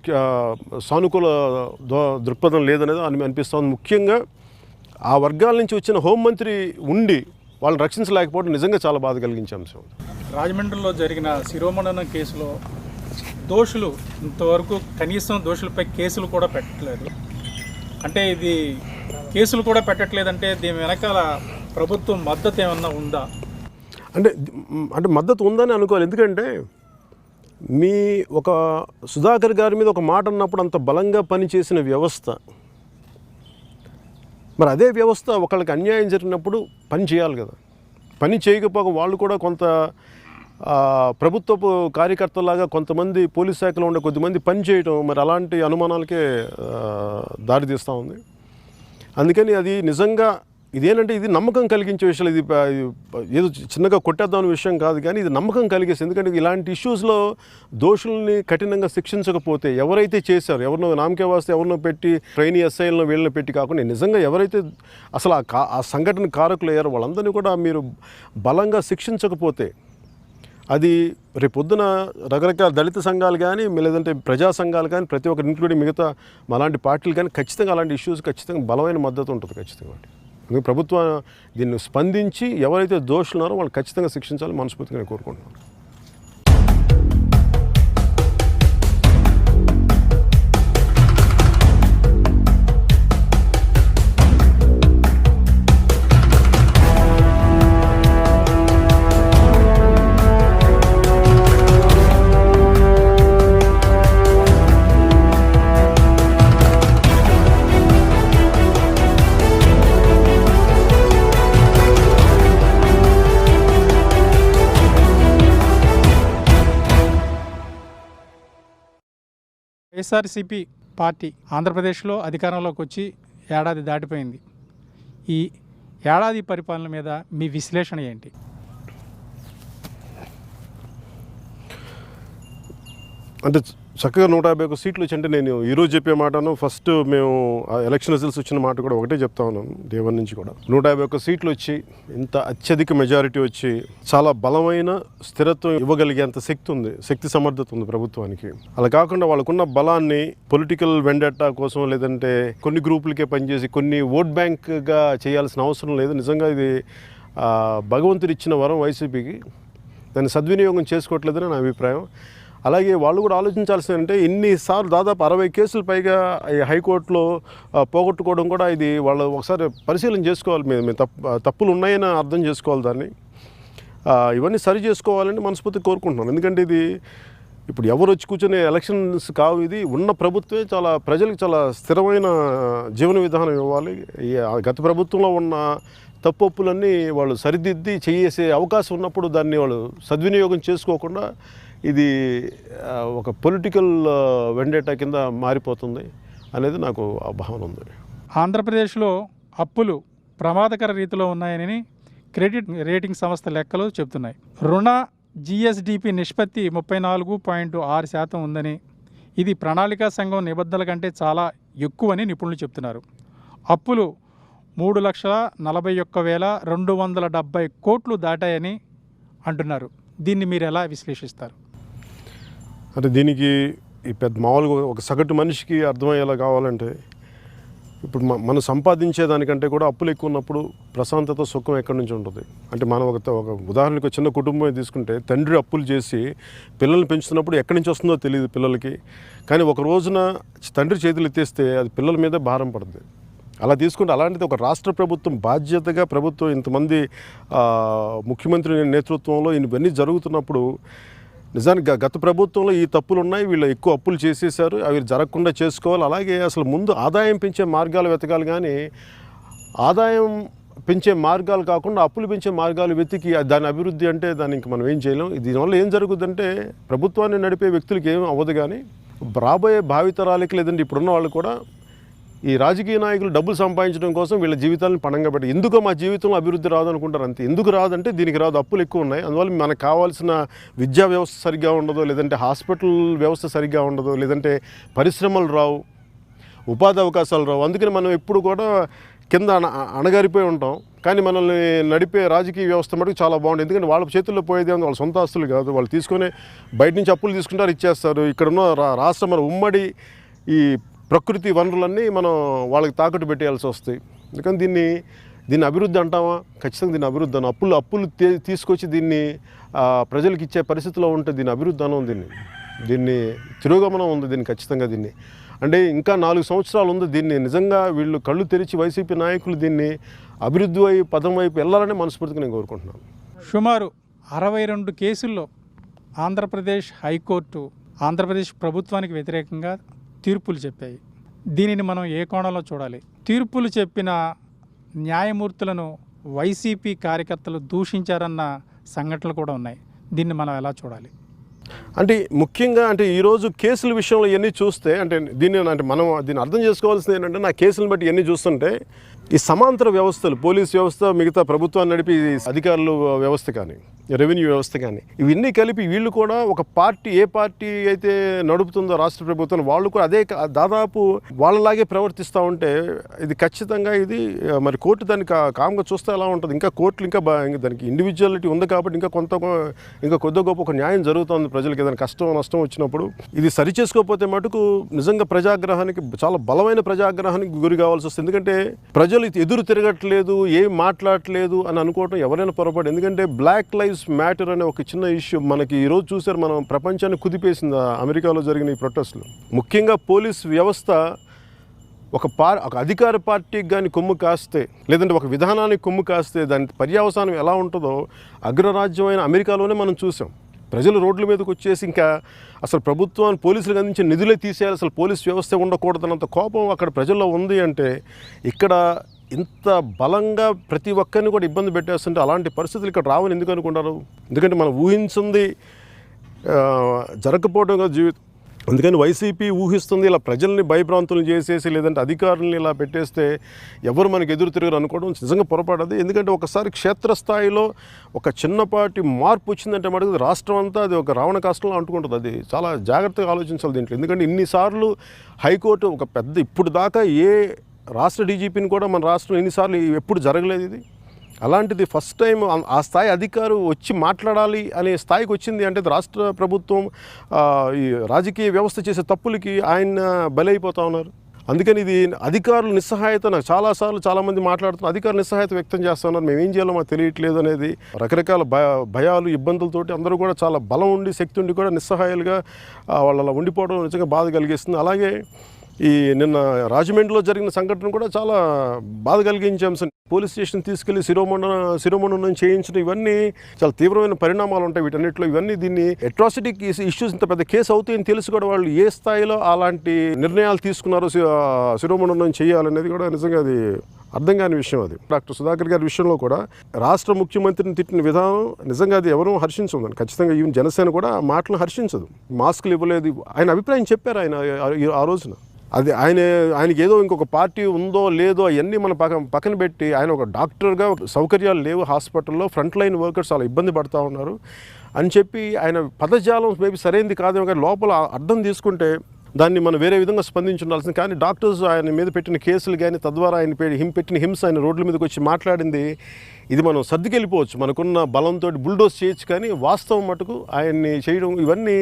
సానుకూల దృక్పథం లేదనేది అనిపిస్తుంది. ముఖ్యంగా ఆ వర్గాల నుంచి వచ్చిన హోంమంత్రి ఉండి వాళ్ళని రక్షించలేకపోవడం నిజంగా చాలా బాధ కలిగించే అంశం. రాజమండ్రిలో జరిగిన శిరోమండనం కేసులో దోషులు ఇంతవరకు కనీసం దోషులపై కేసులు కూడా పెట్టలేదు. అంటే ఇది కేసులు కూడా పెట్టట్లేదంటే దీని వెనకాల ప్రభుత్వం మద్దతు ఏమన్నా ఉందా? అంటే మద్దతు ఉందని అనుకోవాలి. ఎందుకంటే మీ ఒక సుధాకర్ గారి మీద ఒక మాట అన్నప్పుడు అంత బలంగా పనిచేసిన వ్యవస్థ, మరి అదే వ్యవస్థ ఒకళ్ళకి అన్యాయం జరిగినప్పుడు పని చేయాలి కదా. పని చేయకపోక వాళ్ళు కూడా కొంత ప్రభుత్వపు కార్యకర్తలాగా కొంతమంది పోలీస్ శాఖలో ఉండే కొద్దిమంది పని చేయటం, మరి అలాంటి అనుమానాలకే దారితీస్తూ ఉంది. అందుకని అది నిజంగా ఇదేంటంటే ఇది నమ్మకం కలిగించే విషయాలు. ఇది ఏదో చిన్నగా కొట్టేద్దామనే విషయం కాదు, కానీ ఇది నమ్మకం కలిగేసి. ఎందుకంటే ఇలాంటి ఇష్యూస్లో దోషుల్ని కఠినంగా శిక్షించకపోతే, ఎవరైతే చేశారో, ఎవరినో నామకే వాస్తే ఎవరినో పెట్టి ట్రైనీ ఎస్ఐలను వీళ్ళని పెట్టి కాకుండా నిజంగా ఎవరైతే అసలు ఆ సంఘటన కారకులు అయ్యారో వాళ్ళందరినీ కూడా మీరు బలంగా శిక్షించకపోతే, అది రేపొద్దున రకరకాల దళిత సంఘాలు కానీ, లేదంటే ప్రజా సంఘాలు కానీ, ప్రతి ఒక్కరు ఇంక్లూడింగ్ మిగతా అలాంటి పార్టీలు కానీ ఖచ్చితంగా అలాంటి ఇష్యూస్ ఖచ్చితంగా బలమైన మద్దతు ఉంటుంది ఖచ్చితంగా. అందుకే ప్రభుత్వం దీన్ని స్పందించి ఎవరైతే దోషులున్నారో వాళ్ళు ఖచ్చితంగా శిక్షించాలని మనస్ఫూర్తిగా కోరుకుంటున్నాను. వైఎస్ఆర్సీపీ పార్టీ ఆంధ్రప్రదేశ్లో అధికారంలోకి వచ్చి ఏడాది దాటిపోయింది. ఈ ఏడాది పరిపాలన మీద మీ విశ్లేషణ ఏంటి? అంటే చక్కగా 151 సీట్లు వచ్చి, అంటే నేను ఈరోజు చెప్పే మాటను ఫస్ట్ మేము ఎలక్షన్ రిజల్ట్స్ వచ్చిన మాట కూడా ఒకటే చెప్తా ఉన్నాను దేవన్ నుంచి కూడా. 151 సీట్లు వచ్చి ఇంత అత్యధిక మెజారిటీ వచ్చి చాలా బలమైన స్థిరత్వం ఇవ్వగలిగేంత శక్తి ఉంది, శక్తి సమర్థత ఉంది ప్రభుత్వానికి. అలా కాకుండా వాళ్ళకున్న బలాన్ని పొలిటికల్ వెండెట్టా కోసం లేదంటే కొన్ని గ్రూపులకే పనిచేసి కొన్ని ఓట్ బ్యాంక్గా చేయాల్సిన అవసరం లేదు. నిజంగా ఇది భగవంతుడు ఇచ్చిన వరం వైసీపీకి, దాన్ని సద్వినియోగం చేసుకోవట్లేదని నా అభిప్రాయం. అలాగే వాళ్ళు కూడా ఆలోచించాల్సింది అంటే ఇన్నిసార్లు దాదాపు 60 కేసులు పైగా ఈ హైకోర్టులో పోగొట్టుకోవడం కూడా ఇది వాళ్ళు ఒకసారి పరిశీలన చేసుకోవాలి. మేము తప్పులు ఉన్నాయని అర్థం చేసుకోవాలి. దాన్ని ఇవన్నీ సరి చేసుకోవాలని మనస్ఫూర్తిగా కోరుకుంటున్నాను. ఎందుకంటే ఇది ఇప్పుడు ఎవరు వచ్చి కూర్చొని ఎలక్షన్స్ కావు, ఇది ఉన్న ప్రభుత్వమే చాలా ప్రజలకు చాలా స్థిరమైన జీవన విధానం ఇవ్వాలి. గత ప్రభుత్వంలో ఉన్న తప్పులన్నీ వాళ్ళు సరిదిద్ది చేసే అవకాశం ఉన్నప్పుడు దాన్ని వాళ్ళు సద్వినియోగం చేసుకోకుండా ఇది ఒక పొలిటికల్ వెండేటా కింద మారిపోతుంది అనేది నాకు ఆ భావన ఉంది. ఆంధ్రప్రదేశ్లో అప్పులు ప్రమాదకర రీతిలో ఉన్నాయని క్రెడిట్ రేటింగ్ సంస్థ లెక్కలు చెబుతున్నాయి. రుణ జిఎస్డిపి నిష్పత్తి 34.6% ఉందని, ఇది ప్రణాళికా సంఘం నిబంధనల కంటే చాలా ఎక్కువని నిపుణులు చెప్తున్నారు. అప్పులు 3,41,270 కోట్లు దాటాయని అంటున్నారు. దీన్ని మీరు ఎలా విశ్లేషిస్తారు? అంటే దీనికి ఈ పెద్ద మామూలుగా ఒక సగటు మనిషికి అర్థమయ్యేలా కావాలంటే, ఇప్పుడు మనం సంపాదించేదానికంటే కూడా అప్పులు ఎక్కువ ఉన్నప్పుడు ప్రశాంతత సుఖం ఎక్కడి నుంచి ఉంటుంది అంటే, మనం ఒక ఉదాహరణకు చిన్న కుటుంబం తీసుకుంటే తండ్రి అప్పులు చేసి పిల్లల్ని పెంచుతున్నప్పుడు ఎక్కడి నుంచి వస్తుందో తెలియదు పిల్లలకి. కానీ ఒక రోజున తండ్రి చేతులు ఎత్తేస్తే అది పిల్లల మీద భారం పడుతుంది. అలా తీసుకుంటే అలాంటిది ఒక రాష్ట్ర ప్రభుత్వం బాధ్యతగా ప్రభుత్వం ఇంతమంది ముఖ్యమంత్రి నేతృత్వంలో ఇవన్నీ జరుగుతున్నప్పుడు నిజానికి గత ప్రభుత్వంలో ఈ తప్పులు ఉన్నాయి, వీళ్ళు ఎక్కువ అప్పులు చేసేసారు, అవి జరగకుండా చేసుకోవాలి. అలాగే అసలు ముందు ఆదాయం పెంచే మార్గాలు వెతకాలి, కానీ ఆదాయం పెంచే మార్గాలు కాకుండా అప్పులు పెంచే మార్గాలు వెతికి దాని అభివృద్ధి అంటే దాన్ని ఇంక మనం ఏం చేయలేం. దీనివల్ల ఏం జరుగుతుందంటే ప్రభుత్వాన్ని నడిపే వ్యక్తులకి ఏం అవ్వదు, కానీ రాబోయే భావితరాలకి లేదంటే ఇప్పుడున్న వాళ్ళు కూడా ఈ రాజకీయ నాయకులు డబ్బులు సంపాదించడం కోసం వీళ్ళ జీవితాలను పణంగా పెట్టి ఎందుకో మా జీవితంలో అభివృద్ధి రాదు అనుకుంటారు అంతే. ఎందుకు రాదంటే దీనికి రాదు, అప్పులు ఎక్కువ ఉన్నాయి. అందువల్ల మనకు కావాల్సిన విద్యా వ్యవస్థ సరిగ్గా ఉండదు, లేదంటే హాస్పిటల్ వ్యవస్థ సరిగ్గా ఉండదు, లేదంటే పరిశ్రమలు రావు, ఉపాధి అవకాశాలు రావు. అందుకని మనం ఎప్పుడు కూడా కింద అణగారిపోయి ఉంటాం. కానీ మనల్ని నడిపే రాజకీయ వ్యవస్థ మటుకు చాలా బాగుంటుంది. ఎందుకంటే వాళ్ళ చేతుల్లో పోయేది వాళ్ళ సొంత ఆస్తులు కాదు, వాళ్ళు తీసుకొని బయట నుంచి అప్పులు తీసుకుంటారు, ఇచ్చేస్తారు. ఇక్కడున్న రాష్ట్రం మన ఉమ్మడి ఈ ప్రకృతి వనరులన్నీ మనం వాళ్ళకి తాకట్టు పెట్టేయాల్సి వస్తాయి. అందుకని దీన్ని అభివృద్ధి అంటామా? ఖచ్చితంగా దీన్ని అభివృద్ధి అను. అప్పులు తీసుకొచ్చి దీన్ని ప్రజలకు ఇచ్చే పరిస్థితిలో ఉంటే దీన్ని అభివృద్ధి అనం. దీన్ని తిరోగమనం ఉంది దీన్ని ఖచ్చితంగా. దీన్ని అంటే ఇంకా 4 సంవత్సరాలు ఉంది. దీన్ని నిజంగా వీళ్ళు కళ్ళు తెరిచి వైసీపీ నాయకులు దీన్ని అభివృద్ధి వైపు పదం వైపు వెళ్ళాలని మనస్ఫూర్తిగా నేను కోరుకుంటున్నాను. సుమారు 62 కేసుల్లో ఆంధ్రప్రదేశ్ హైకోర్టు ఆంధ్రప్రదేశ్ ప్రభుత్వానికి వ్యతిరేకంగా తీర్పులు చెప్పాయి. దీనిని మనం ఏ కోణంలో చూడాలి? తీర్పులు చెప్పిన న్యాయమూర్తులను వైసీపీ కార్యకర్తలు దూషించారన్న సంఘటనలు కూడా ఉన్నాయి. దీన్ని మనం ఎలా చూడాలి? అంటే ముఖ్యంగా అంటే ఈరోజు కేసుల విషయంలో ఇవన్నీ చూస్తే అంటే మనం దీన్ని అర్థం చేసుకోవాల్సింది ఏంటంటే, నా కేసులను బట్టి ఇవన్నీ చూస్తుంటే ఈ సమాంతర వ్యవస్థలు, పోలీస్ వ్యవస్థ, మిగతా ప్రభుత్వాన్ని నడిపి అధికారులు వ్యవస్థ కానీ, రెవెన్యూ వ్యవస్థ కానీ, ఇవన్నీ కలిపి వీళ్ళు కూడా ఒక పార్టీ, ఏ పార్టీ అయితే నడుపుతుందో రాష్ట్ర ప్రభుత్వం, వాళ్ళు కూడా అదే దాదాపు వాళ్ళలాగే ప్రవర్తిస్తూ ఉంటే ఇది ఖచ్చితంగా ఇది మరి కోర్టు దాన్ని కామ్గా చూస్తే ఎలా ఉంటుంది? ఇంకా కోర్టులు ఇంకా దానికి ఇండివిజువాలిటీ ఉంది కాబట్టి ఇంకా కొద్ది గొప్ప ఒక న్యాయం జరుగుతుంది ప్రజలకు. ఏదైనా కష్టం నష్టం వచ్చినప్పుడు ఇది సరి చేసుకోకపోతే మటుకు నిజంగా ప్రజాగ్రహానికి, చాలా బలమైన ప్రజాగ్రహానికి గురి కావాల్సి వస్తుంది. ఎందుకంటే ప్రజలు ఎదురు తిరగట్లేదు, ఏం మాట్లాడట్లేదు అని అనుకోవటం ఎవరైనా పొరపాటు. ఎందుకంటే బ్లాక్ లైవ్స్ మ్యాటర్ అనే ఒక చిన్న ఇష్యూ మనకి ఈరోజు చూసారు, మనం ప్రపంచాన్ని కుదిపేసింది అమెరికాలో జరిగిన ఈ ప్రొటెస్టులు. ముఖ్యంగా పోలీస్ వ్యవస్థ ఒక అధికార పార్టీకి కానీ కొమ్ము కాస్తే, లేదంటే ఒక విధానానికి కొమ్ము కాస్తే దాని పర్యవసానం ఎలా ఉంటుందో అగ్రరాజ్యమైన అమెరికాలోనే మనం చూసాం. ప్రజలు రోడ్ల మీదకి వచ్చేసి ఇంకా అసలు ప్రభుత్వాన్ని, పోలీసులకు అందించే నిధులే తీసేయాలి, అసలు పోలీస్ వ్యవస్థ ఉండకూడదన్నంత కోపం అక్కడ ప్రజల్లో ఉంది. అంటే ఇక్కడ ఇంత బలంగా ప్రతి ఒక్కరిని కూడా ఇబ్బంది పెట్టేస్తుంటే అలాంటి పరిస్థితులు ఇక్కడ రావని ఎందుకు అనుకుంటారు? ఎందుకంటే మనం ఊహించింది జరగకపోవడం కదా జీవితం. అందుకని వైసీపీ ఊహిస్తుంది ఇలా ప్రజల్ని భయభ్రాంతులు చేసేసి లేదంటే అధికారులను ఇలా పెట్టేస్తే ఎవరు మనకు ఎదురు తిరగరు అనుకోవడం నిజంగా పొరపాటది. ఎందుకంటే ఒకసారి క్షేత్రస్థాయిలో ఒక చిన్నపాటి మార్పు వచ్చిందంటే మటుకు రాష్ట్రం అంతా అది ఒక రావణ కాష్టంలో అంటుకుంటుంది. అది చాలా జాగ్రత్తగా ఆలోచించాలి దీంట్లో. ఎందుకంటే ఇన్నిసార్లు హైకోర్టు ఒక పెద్ద ఇప్పుడు దాకా ఏ రాష్ట్ర డీజీపీని కూడా మన రాష్ట్రం ఎన్నిసార్లు ఎప్పుడు జరగలేదు ఇది. అలాంటిది ఫస్ట్ టైం ఆ స్థాయి అధికారు వచ్చి మాట్లాడాలి అనే స్థాయికి వచ్చింది అంటే రాష్ట్ర ప్రభుత్వం ఈ రాజకీయ వ్యవస్థ చేసే తప్పులకి ఆయన బలైపోతూ ఉన్నారు. అందుకని ఇది అధికారుల నిస్సహాయత నాకు చాలామంది మాట్లాడుతున్నారు, అధికారులు నిస్సహాయత వ్యక్తం చేస్తున్నారు, మేము ఏం చేయాలో మాకు తెలియట్లేదు అనేది. రకరకాల భయాలు ఇబ్బందులతోటి అందరూ కూడా చాలా బలం ఉండి శక్తి ఉండి కూడా నిస్సహాయాలుగా వాళ్ళు అలా ఉండిపోవడం నిజంగా బాధ కలిగిస్తుంది. అలాగే ఈ నిన్న రాజమండ్రిలో జరిగిన సంఘటన కూడా చాలా బాధ కలిగించే అంశం. పోలీస్ స్టేషన్ తీసుకెళ్లి శిరోమణనం చేయించడం ఇవన్నీ చాలా తీవ్రమైన పరిణామాలు ఉంటాయి వీటన్నిటిలో. ఇవన్నీ దీన్ని అట్రాసిటీ ఇష్యూస్ ఇంత పెద్ద కేసు అవుతాయని తెలిసి కూడా వాళ్ళు ఏ స్థాయిలో అలాంటి నిర్ణయాలు తీసుకున్నారో శిరోమణనం చేయాలనేది కూడా నిజంగా అది అర్థం కాని విషయం. అది డాక్టర్ సుధాకర్ గారి విషయంలో కూడా రాష్ట్ర ముఖ్యమంత్రిని తిట్టిన విధానం నిజంగా అది ఎవరూ హర్షించదు. ఖచ్చితంగా ఈవెన్ జనసేన కూడా ఆ మాటలను హర్షించదు. మాస్కులు ఇవ్వలేదు ఆయన అభిప్రాయం చెప్పారు ఆయన ఆ రోజున. అది ఆయనకి ఏదో ఇంకొక పార్టీ ఉందో లేదో అవన్నీ మన పక్కన పెట్టి ఆయన ఒక డాక్టర్గా సౌకర్యాలు లేవు హాస్పిటల్లో, ఫ్రంట్ లైన్ వర్కర్స్ చాలా ఇబ్బంది పడుతూ ఉన్నారు అని చెప్పి ఆయన పదజాలం మేబీ సరైనది కాదేమో కానీ లోపల అర్థం తీసుకుంటే దాన్ని మనం వేరే విధంగా స్పందించి ఉండాల్సింది. కానీ డాక్టర్స్ ఆయన మీద పెట్టిన కేసులు కానీ తద్వారా ఆయన పెట్టిన హింస ఆయన రోడ్ల మీదకి వచ్చి మాట్లాడింది ఇది మనం సర్దుకెళ్ళిపోవచ్చు, మనకున్న బలంతో బుల్డోస్ చేయొచ్చు. కానీ వాస్తవం మటుకు ఆయన్ని చేయడం ఇవన్నీ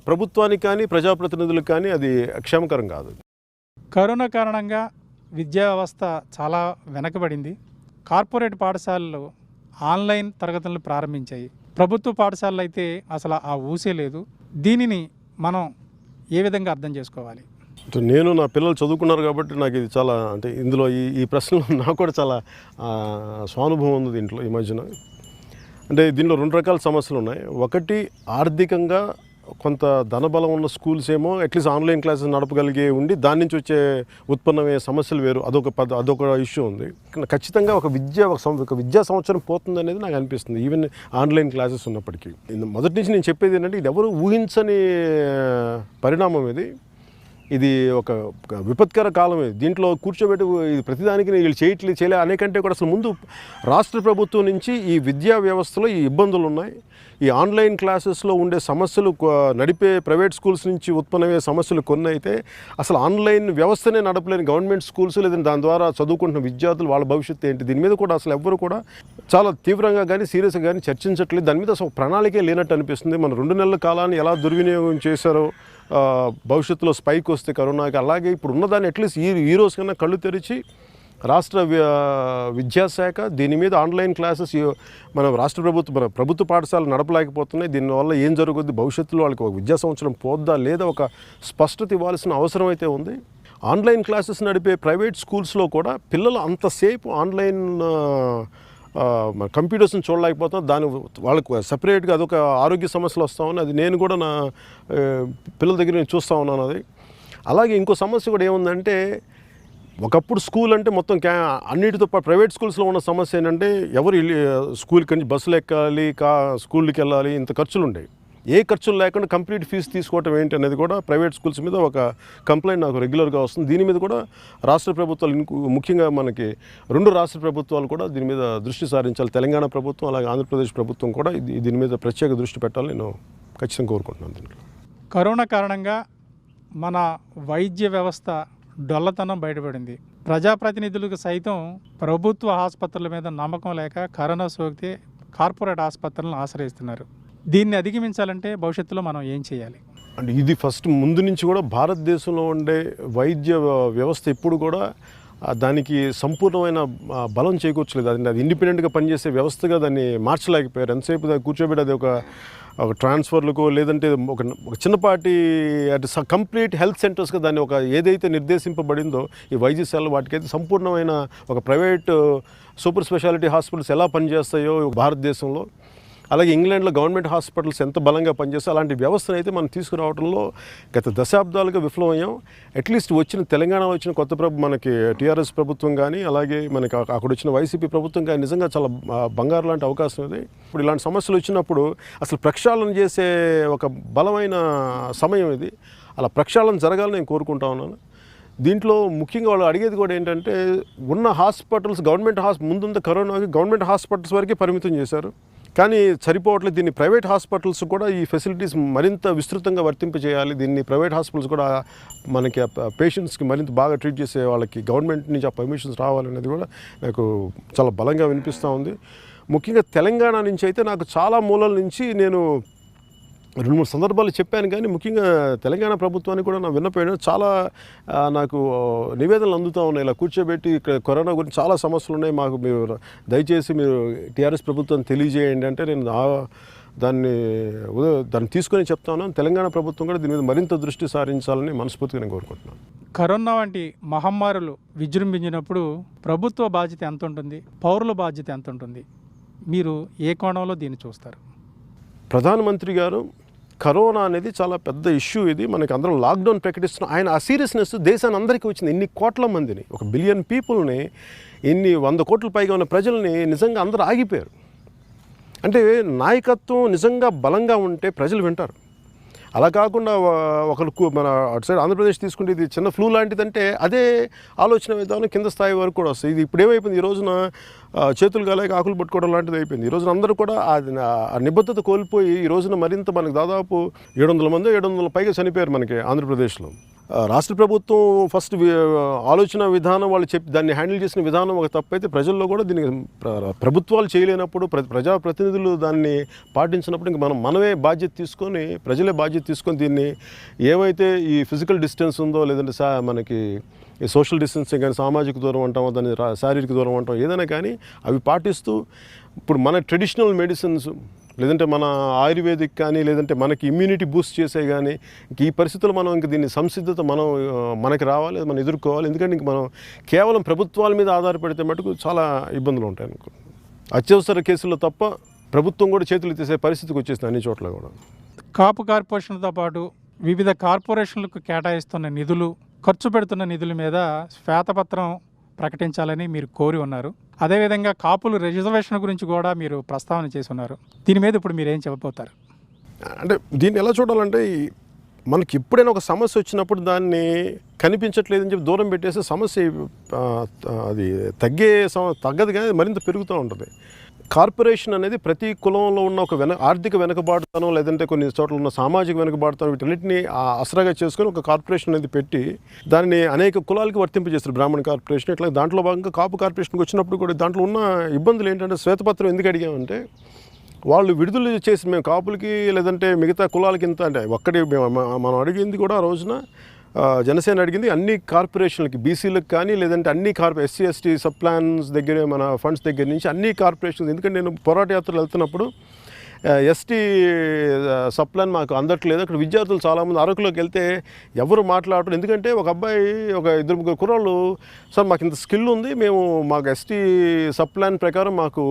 ప్రభుత్వానికి కానీ ప్రజాప్రతినిధులకు కానీ అది క్షేమకరం కాదు. కరోనా కారణంగా విద్యా వ్యవస్థ చాలా వెనకబడింది. కార్పొరేట్ పాఠశాలలు ఆన్లైన్ తరగతులను ప్రారంభించాయి. ప్రభుత్వ పాఠశాలలు అయితే అసలు ఆ ఊసే లేదు. దీనిని మనం ఏ విధంగా అర్థం చేసుకోవాలి? నేను నా పిల్లలు చదువుకున్నారు కాబట్టి నాకు ఇది చాలా అంటే ఇందులో ఈ ప్రశ్నలో నాకు కూడా చాలా స్వానుభవం ఉంది దీంట్లో. ఈ మధ్యన అంటే దీనిలో రెండు రకాల సమస్యలు ఉన్నాయి. ఒకటి ఆర్థికంగా కొంత ధనబలం ఉన్న స్కూల్స్ ఏమో అట్లీస్ట్ ఆన్లైన్ క్లాసెస్ నడపగలిగే ఉండి దాని నుంచి వచ్చే ఉత్పన్నమయ్యే సమస్యలు వేరు, అదొక ఇష్యూ ఉంది. ఖచ్చితంగా ఒక విద్యా సంవత్సరం పోతుంది అనేది నాకు అనిపిస్తుంది ఈవెన్ ఆన్లైన్ క్లాసెస్ ఉన్నప్పటికీ. మొదటి నుంచి నేను చెప్పేది ఏంటంటే ఇది ఎవరు ఊహించని పరిణామం. ఇది ఒక విపత్కర కాలం. దీంట్లో కూర్చోబెట్టి ఇది ప్రతిదానికి వీళ్ళు చేయలే అనేకంటే కూడా అసలు ముందు రాష్ట్ర ప్రభుత్వం నుంచి ఈ విద్యా వ్యవస్థలో ఈ ఇబ్బందులు ఉన్నాయి. ఈ ఆన్లైన్ క్లాసెస్లో ఉండే సమస్యలు నడిపే ప్రైవేట్ స్కూల్స్ నుంచి ఉత్పన్నమయ్యే సమస్యలు కొన్ని అయితే అసలు ఆన్లైన్ వ్యవస్థనే నడపలేని గవర్నమెంట్ స్కూల్స్ లేదంటే దాని ద్వారా చదువుకుంటున్న విద్యార్థులు వాళ్ళ భవిష్యత్తు ఏంటి, దీని మీద కూడా అసలు ఎవ్వరు కూడా చాలా తీవ్రంగా కానీ సీరియస్గా కానీ చర్చించట్లేదు. దాని మీద అసలు ప్రణాళికే లేనట్టు అనిపిస్తుంది. మన 2 నెలల కాలాన్ని ఎలా దుర్వినియోగం చేశారో భవిష్యత్తులో స్పైక్ వస్తే కరోనాకి, అలాగే ఇప్పుడు ఉన్నదాన్ని అట్లీస్ట్ ఈ రోజు కన్నా కళ్ళు తెరిచి రాష్ట్ర విద్యాశాఖ దీని మీద ఆన్లైన్ క్లాసెస్ మన ప్రభుత్వ పాఠశాలలు నడపలేకపోతున్నాయి. దీనివల్ల ఏం జరుగుద్ది, భవిష్యత్తులో వాళ్ళకి ఒక విద్యా సంవత్సరం పోద్దా లేదా ఒక స్పష్టత ఇవ్వాల్సిన అవసరం అయితే ఉంది. ఆన్లైన్ క్లాసెస్ నడిపే ప్రైవేట్ స్కూల్స్లో కూడా పిల్లలు అంతసేపు ఆన్లైన్ కంప్యూటర్స్ని చూడలేకపోతాం. వాళ్ళకు సపరేట్గా అదొక ఆరోగ్య సమస్యలు వస్తూ ఉన్నాయి. అది నేను కూడా నా పిల్లల దగ్గర నేను చూస్తూ ఉన్నాను. అది అలాగే ఇంకో సమస్య కూడా ఏముందంటే ఒకప్పుడు స్కూల్ అంటే మొత్తం అన్నిటితో పాటు ప్రైవేట్ స్కూల్స్లో ఉన్న సమస్య ఏంటంటే ఎవరు స్కూల్కి నుంచి బస్సులు ఎక్కాలి, స్కూల్కి వెళ్ళాలి, ఇంత ఖర్చులు ఉండేవి. ఏ ఖర్చులు లేకుండా కంప్లీట్ ఫీజు తీసుకోవటం ఏంటి అనేది కూడా ప్రైవేట్ స్కూల్స్ మీద ఒక కంప్లైంట్ నాకు రెగ్యులర్గా వస్తుంది. దీని మీద కూడా రాష్ట్ర ప్రభుత్వాలు ముఖ్యంగా మనకి 2 రాష్ట్ర ప్రభుత్వాలు కూడా దీని మీద దృష్టి సారించాలి. తెలంగాణ ప్రభుత్వం అలాగే ఆంధ్రప్రదేశ్ ప్రభుత్వం కూడా దీని మీద ప్రత్యేక దృష్టి పెట్టాలని నేను ఖచ్చితంగా కోరుకుంటున్నాను. దీంట్లో కరోనా కారణంగా మన వైద్య వ్యవస్థ డొల్లతనం బయటపడింది. ప్రజాప్రతినిధులకు సైతం ప్రభుత్వ ఆసుపత్రుల మీద నమ్మకం లేక కరోనా సోకితే కార్పొరేట్ ఆసుపత్రులను ఆశ్రయిస్తున్నారు. దీన్ని అధిగమించాలంటే భవిష్యత్తులో మనం ఏం చేయాలి? అంటే ఇది ఫస్ట్ ముందు నుంచి కూడా భారతదేశంలో ఉండే వైద్య వ్యవస్థ ఎప్పుడు కూడా దానికి సంపూర్ణమైన బలం చేకూర్చలేదు. అది ఇండిపెండెంట్గా పనిచేసే వ్యవస్థగా దాన్ని మార్చలేకపోయారు. ఎంతసేపు దాన్ని కూర్చోబెట్టి అది ఒక ట్రాన్స్ఫర్లకు లేదంటే ఒక చిన్నపాటి కంప్లీట్ హెల్త్ సెంటర్స్గా దాన్ని ఒక ఏదైతే నిర్దేశింపబడిందో ఈ వైద్యశాలలు వాటికైతే సంపూర్ణమైన ఒక ప్రైవేట్ సూపర్ స్పెషాలిటీ హాస్పిటల్స్ ఎలా పనిచేస్తాయో భారతదేశంలో అలాగే ఇంగ్లాండ్లో గవర్నమెంట్ హాస్పిటల్స్ ఎంత బలంగా పనిచేస్తాయి అలాంటి వ్యవస్థను అయితే మనం తీసుకురావడంలో గత దశాబ్దాలుగా విఫలమయ్యాం. అట్లీస్ట్ వచ్చిన తెలంగాణలో వచ్చిన కొత్త మనకి టీఆర్ఎస్ ప్రభుత్వం కానీ అలాగే మనకి అక్కడ వచ్చిన వైసీపీ ప్రభుత్వం కానీ నిజంగా చాలా బంగారు లాంటి అవకాశం ఇది. ఇప్పుడు ఇలాంటి సమస్యలు వచ్చినప్పుడు అసలు ప్రక్షాళన చేసే ఒక బలమైన సమయం ఇది. అలా ప్రక్షాళన జరగాలని నేను కోరుకుంటా ఉన్నాను. దీంట్లో ముఖ్యంగా వాళ్ళు అడిగేది కూడా ఏంటంటే ఉన్న హాస్పిటల్స్ ముందుంద కరోనాకి గవర్నమెంట్ హాస్పిటల్స్ వరకే పరిమితం చేశారు, కానీ సరిపోవట్లేదు. దీన్ని ప్రైవేట్ హాస్పిటల్స్ కూడా ఈ ఫెసిలిటీస్ మరింత విస్తృతంగా వర్తింపజేయాలి. దీన్ని ప్రైవేట్ హాస్పిటల్స్ కూడా మనకి పేషెంట్స్కి మరింత బాగా ట్రీట్ చేసే వాళ్ళకి గవర్నమెంట్ నుంచి ఆ పర్మిషన్స్ రావాలనేది కూడా నాకు చాలా బలంగా వినిపిస్తూ ఉంది. ముఖ్యంగా తెలంగాణ నుంచి అయితే నాకు చాలా మూలల నుంచి నేను 2-3 సందర్భాలు చెప్పాను, కానీ ముఖ్యంగా తెలంగాణ ప్రభుత్వానికి కూడా నా విన్నపోయిన చాలా నాకు నివేదనలు అందుతూ ఉన్నాయి. ఇలా కూర్చోబెట్టి ఇక్కడ కరోనా గురించి చాలా సమస్యలు ఉన్నాయి, మాకు మీరు దయచేసి మీరు టీఆర్ఎస్ ప్రభుత్వం తెలియజేయండి అంటే నేను దాన్ని తీసుకొని చెప్తా ఉన్నాను. తెలంగాణ ప్రభుత్వం కూడా దీని మీద మరింత దృష్టి సారించాలని మనస్ఫూర్తిగా నేను కోరుకుంటున్నాను. కరోనా వంటి మహమ్మారులు విజృంభించినప్పుడు ప్రభుత్వ బాధ్యత ఎంత ఉంటుంది, పౌరుల బాధ్యత ఎంత ఉంటుంది, మీరు ఏ కోణంలో దీన్ని చూస్తారు? ప్రధానమంత్రి గారు కరోనా అనేది చాలా పెద్ద ఇష్యూ, ఇది మనకి అందరం లాక్డౌన్ ప్రకటిస్తున్నాం. ఆయన ఆ సీరియస్నెస్ దేశాన్ని అందరికీ వచ్చింది. ఇన్ని కోట్ల మందిని, 1 బిలియన్ పీపుల్ని, ఇన్ని 100 కోట్ల పైగా ఉన్న ప్రజల్ని నిజంగా అందరూ ఆగిపోయారు. అంటే నాయకత్వం నిజంగా బలంగా ఉంటే ప్రజలు వింటారు. అలా కాకుండా ఒకరు మన అటు సైడ్ ఆంధ్రప్రదేశ్ తీసుకుంటే ఇది చిన్న ఫ్లూ లాంటిదంటే అదే ఆలోచన విధానం కింద స్థాయి వరకు కూడా వస్తుంది. ఇది ఇప్పుడు ఏమైపోయింది, ఈ రోజున చేతులు కాలేక ఆకులు పట్టుకోవడం లాంటిది అయిపోయింది. ఈ రోజున అందరూ కూడా ఆ నిబద్ధత కోల్పోయి ఈ రోజున మరింత మనకు దాదాపు 700 మంది 700 పైగా చనిపోయారు మనకి ఆంధ్రప్రదేశ్లో. రాష్ట్ర ప్రభుత్వం ఫస్ట్ ఆలోచన విధానం వాళ్ళు దాన్ని హ్యాండిల్ చేసిన విధానం ఒక తప్పైతే ప్రజల్లో కూడా దీనికి ప్రభుత్వాలు చేయలేనప్పుడు ప్రజాప్రతినిధులు దాన్ని పాటించినప్పుడు ఇంక మనమే బాధ్యత తీసుకొని ప్రజలే బాధ్యత తీసుకొని దీన్ని ఏవైతే ఈ ఫిజికల్ డిస్టెన్స్ ఉందో లేదంటే మనకి ఈ సోషల్ డిస్టెన్సింగ్ కానీ సామాజిక దూరం అంటామో దాన్ని శారీరక దూరం అంటాం ఏదైనా కానీ అవి పాటిస్తూ ఇప్పుడు మన ట్రెడిషనల్ మెడిసిన్స్ లేదంటే మన ఆయుర్వేదిక్ కానీ లేదంటే మనకి ఇమ్యూనిటీ బూస్ట్ చేసే కానీ ఈ పరిస్థితుల్లో మనం ఇంక దీన్ని సంసిద్ధత మనకి రావాలి, మనం ఎదుర్కోవాలి. ఎందుకంటే ఇంక మనం కేవలం ప్రభుత్వాల మీద ఆధారపడితే మటుకు చాలా ఇబ్బందులు ఉంటాయి అనుకో. అత్యవసర కేసుల్లో తప్ప ప్రభుత్వం కూడా చేతులు తీసే పరిస్థితికి వచ్చేసింది అన్ని చోట్ల కూడా. కాపు కార్పొరేషన్లతో పాటు వివిధ కార్పొరేషన్లకు కేటాయిస్తున్న నిధులు, ఖర్చు పెడుతున్న నిధుల మీద శ్వేతపత్రం ప్రకటించాలని మీరు కోరి ఉన్నారు. అదేవిధంగా కాపులు రిజర్వేషన్ గురించి కూడా మీరు ప్రస్తావన చేసి ఉన్నారు. దీని మీద ఇప్పుడు మీరు ఏం చెప్పబోతారు? అంటే దీన్ని ఎలా చూడాలంటే మనకి ఎప్పుడైనా ఒక సమస్య వచ్చినప్పుడు దాన్ని కనిపించట్లేదని చెప్పి దూరం పెట్టేస్తే సమస్య అది తగ్గదు కానీ మరింత పెరుగుతూ ఉంటుంది. కార్పొరేషన్ అనేది ప్రతి కులంలో ఉన్న ఒక ఆర్థిక వెనుకబాటుతనం లేదంటే కొన్ని చోట్ల ఉన్న సామాజిక వెనుకబాటుతనం వీటన్నిటిని ఆసరాగా చేసుకొని ఒక కార్పొరేషన్ అనేది పెట్టి దాన్ని అనేక కులాలకి వర్తింపజేస్తారు. బ్రాహ్మణ కార్పొరేషన్ ఇట్లా దాంట్లో భాగంగా కాపు కార్పొరేషన్కి వచ్చినప్పుడు కూడా దాంట్లో ఉన్న ఇబ్బందులు ఏంటంటే శ్వేతపత్రం ఎందుకు అడిగామంటే వాళ్ళు విడుదల చేసి మేము కాపులకి లేదంటే మిగతా కులాలకి ఇంత అంటే మనం అడిగింది కూడా ఆ రోజున జనసేన అడిగింది అన్ని కార్పొరేషన్లకి బీసీలకు కానీ లేదంటే అన్ని ఎస్సీ ఎస్టీ సబ్ ప్లాన్స్ దగ్గర మన ఫండ్స్ దగ్గర నుంచి అన్ని కార్పొరేషన్స్. ఎందుకంటే నేను పోరాట యాత్రలు వెళ్తున్నప్పుడు ఎస్టీ సబ్ ప్లాన్ మాకు అందట్లేదు. అక్కడ విద్యార్థులు చాలామంది అరకులోకి వెళ్తే ఎవరు మాట్లాడరు. ఎందుకంటే ఒక అబ్బాయి 2-3 కుర్రాళ్ళు సార్ మాకు ఇంత స్కిల్ ఉంది, మాకు ఎస్టీ సబ్ ప్లాన్ ప్రకారం మాకు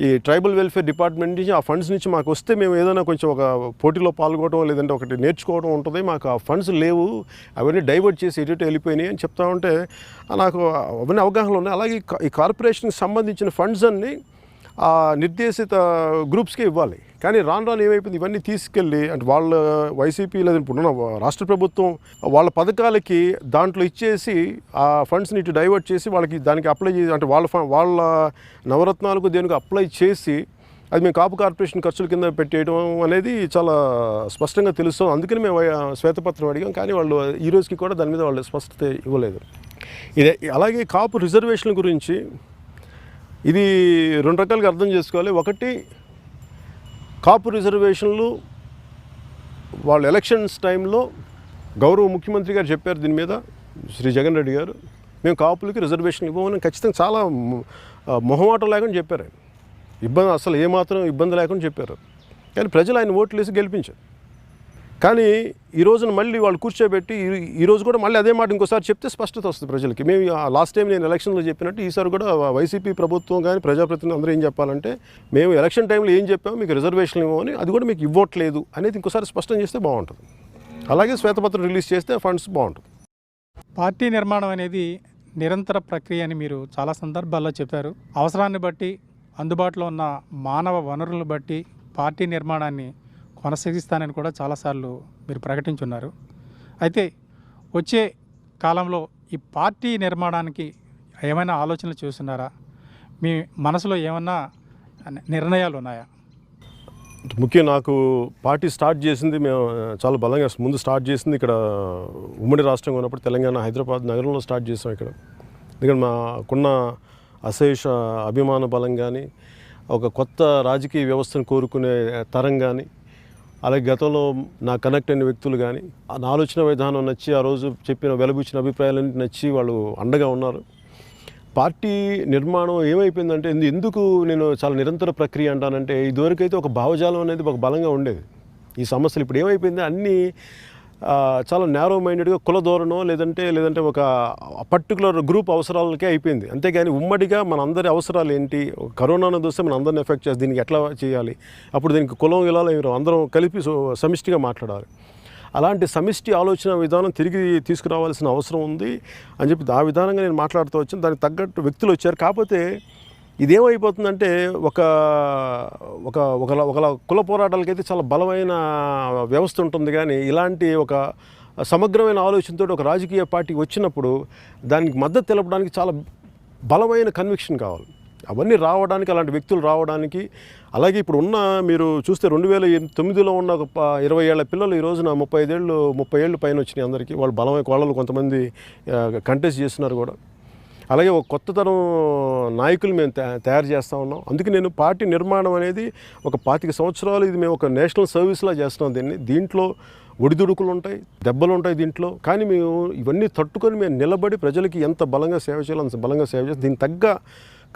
ఈ ట్రైబల్ వెల్ఫేర్ డిపార్ట్మెంట్ నుంచి ఆ ఫండ్స్ నుంచి మాకు వస్తే మేము ఏదైనా కొంచెం ఒక పోటీలో పాల్గొనడం లేదంటే ఒకటి నేర్చుకోవడం ఉంటుంది, మాకు ఆ ఫండ్స్ లేవు, అవన్నీ డైవర్ట్ చేసి ఎటు వెళ్ళిపోయినాయి అని చెప్తా ఉంటే నాకు అవన్నీ అవగాహనలు ఉన్నాయి. అలాగే ఈ కార్పొరేషన్కి సంబంధించిన ఫండ్స్ అన్నీ ఆ నిర్దేశిత గ్రూప్స్కే ఇవ్వాలి. కానీ రాను ఏమైపోయింది ఇవన్నీ తీసుకెళ్ళి అంటే వాళ్ళ వైసీపీ లేదా ఇప్పుడున్న రాష్ట్ర ప్రభుత్వం వాళ్ళ పథకాలకి దాంట్లో ఇచ్చేసి ఆ ఫండ్స్ని ఇటు డైవర్ట్ చేసి వాళ్ళకి దానికి అప్లై చేసి అంటే వాళ్ళ నవరత్నాలకు దేనికి అప్లై చేసి అది మేము కాపు కార్పొరేషన్ ఖర్చుల కింద పెట్టేయడం అనేది చాలా స్పష్టంగా తెలుస్తుంది. అందుకని మేము శ్వేతపత్రం అడిగాం, కానీ వాళ్ళు ఈ రోజుకి కూడా దాని మీద వాళ్ళు స్పష్టత ఇవ్వలేదు. ఇదే అలాగే కాపు రిజర్వేషన్ల గురించి ఇది 2 రకాలుగా అర్థం చేసుకోవాలి. ఒకటి కాపు రిజర్వేషన్లు వాళ్ళు ఎలక్షన్స్ టైంలో గౌరవ ముఖ్యమంత్రి గారు చెప్పారు దీని మీద శ్రీ జగన్ రెడ్డి గారు మేము కాపులకి రిజర్వేషన్ ఇవ్వమని ఖచ్చితంగా చాలా మొహమాటం లేకుండా చెప్పారు. అసలు ఏమాత్రం ఇబ్బంది లేకుండా చెప్పారు. కానీ ప్రజలు ఆయన ఓట్లు వేసి గెలిపించారు. కానీ ఈ రోజున మళ్ళీ వాళ్ళు కూర్చోబెట్టి ఈ రోజు కూడా మళ్ళీ అదే మాట ఇంకోసారి చెప్తే స్పష్టత వస్తుంది ప్రజలకి. మేము లాస్ట్ టైం నేను ఎలక్షన్లో చెప్పినట్టు ఈసారి కూడా వైసీపీ ప్రభుత్వం కానీ ప్రజాప్రతినిధులు అందరూ ఏం చెప్పాలంటే, మేము ఎలక్షన్ టైంలో ఏం చెప్పాము మీకు రిజర్వేషన్లు ఇవ్వమని, అది కూడా మీకు ఇవ్వట్లేదు అనేది ఇంకోసారి స్పష్టం చేస్తే బాగుంటుంది. అలాగే శ్వేతపత్రం రిలీజ్ చేస్తే ఫండ్స్ బాగుంటుంది. పార్టీ నిర్మాణం అనేది నిరంతర ప్రక్రియ అని మీరు చాలా సందర్భాల్లో చెప్పారు. అవసరాన్ని బట్టి, అందుబాటులో ఉన్న మానవ వనరులను బట్టి పార్టీ నిర్మాణాన్ని కొనసాగిస్తానని కూడా చాలాసార్లు మీరు ప్రకటించున్నారు. అయితే వచ్చే కాలంలో ఈ పార్టీ నిర్మాణానికి ఏమైనా ఆలోచనలు చేస్తున్నారా? మీ మనసులో ఏమన్నా నిర్ణయాలు ఉన్నాయా? ముఖ్యంగా నాకు పార్టీ స్టార్ట్ చేసింది మేము చాలా బలంగా ముందు స్టార్ట్ చేసింది ఇక్కడ ఉమ్మడి రాష్ట్రంగా ఉన్నప్పుడు తెలంగాణ హైదరాబాద్ నగరంలో స్టార్ట్ చేసాం ఇక్కడ. ఎందుకంటే మాకున్న అశేష అభిమాన బలం కానీ, ఒక కొత్త రాజకీయ వ్యవస్థను కోరుకునే తరం కానీ, అలాగే గతంలో నా కనెక్ట్ అయిన వ్యక్తులు కానీ, నా ఆలోచన విధానం నచ్చి ఆ రోజు చెప్పిన వెలుగుచ్చిన అభిప్రాయాలన్నీ నచ్చి వాళ్ళు అండగా ఉన్నారు. పార్టీ నిర్మాణం ఏమైపోయిందంటే, ఎందుకు నేను చాలా నిరంతర ప్రక్రియ అంటానంటే, ఇదివరకైతే ఒక భావజాలం అనేది ఒక బలంగా ఉండేది. ఈ సమస్యలు ఇప్పుడు ఏమైపోయింది, అన్నీ చాలా నేరో మైండెడ్గా కుల ధోరణో లేదంటే ఒక పర్టికులర్ గ్రూప్ అవసరాలకే అయిపోయింది. అంతేగాని ఉమ్మడిగా మనందరి అవసరాలు ఏంటి, కరోనాను చూస్తే మన అందరిని ఎఫెక్ట్ చేస్తుంది, దీనికి ఎట్లా చేయాలి, అప్పుడు దీనికి కులం ఇలాలో అందరం కలిపి సమిష్టిగా మాట్లాడాలి. అలాంటి సమిష్టి ఆలోచన విధానం తిరిగి తీసుకురావాల్సిన అవసరం ఉంది అని చెప్పి ఆ విధానంగా నేను మాట్లాడుతూ వచ్చాను. దానికి తగ్గట్టు వ్యక్తులు వచ్చారు. కాకపోతే ఇదేమైపోతుందంటే ఒక ఒక ఒక కుల పోరాటాలకైతే చాలా బలమైన వ్యవస్థ ఉంటుంది, కానీ ఇలాంటి ఒక సమగ్రమైన ఆలోచనతో ఒక రాజకీయ పార్టీ వచ్చినప్పుడు దానికి మద్దతు తెలపడానికి చాలా బలమైన కన్విక్షన్ కావాలి. అవన్నీ రావడానికి, అలాంటి వ్యక్తులు రావడానికి, అలాగే ఇప్పుడు ఉన్న మీరు చూస్తే 2009లో ఉన్న ఒక 20 ఏళ్ల పిల్లలు ఈ రోజున 30 ఏళ్ళు పైన వచ్చినాయి అందరికీ. వాళ్ళు బలమైన కోళ్ళలు కొంతమంది కంటెస్ట్ చేస్తున్నారు కూడా. అలాగే ఒక కొత్త తరం నాయకులు మేము తయారు చేస్తూ ఉన్నాం. అందుకే నేను పార్టీ నిర్మాణం అనేది ఒక 25 సంవత్సరాలు ఇది మేము ఒక నేషనల్ సర్వీస్లా చేస్తున్నాం. దీంట్లో ఒడిదుడుకులు ఉంటాయి, దెబ్బలు ఉంటాయి దీంట్లో. కానీ మేము ఇవన్నీ తట్టుకొని మేము నిలబడి ప్రజలకి ఎంత బలంగా సేవ చేయాలో అంత బలంగా సేవ చేస్తాం. దీనికి తగ్గ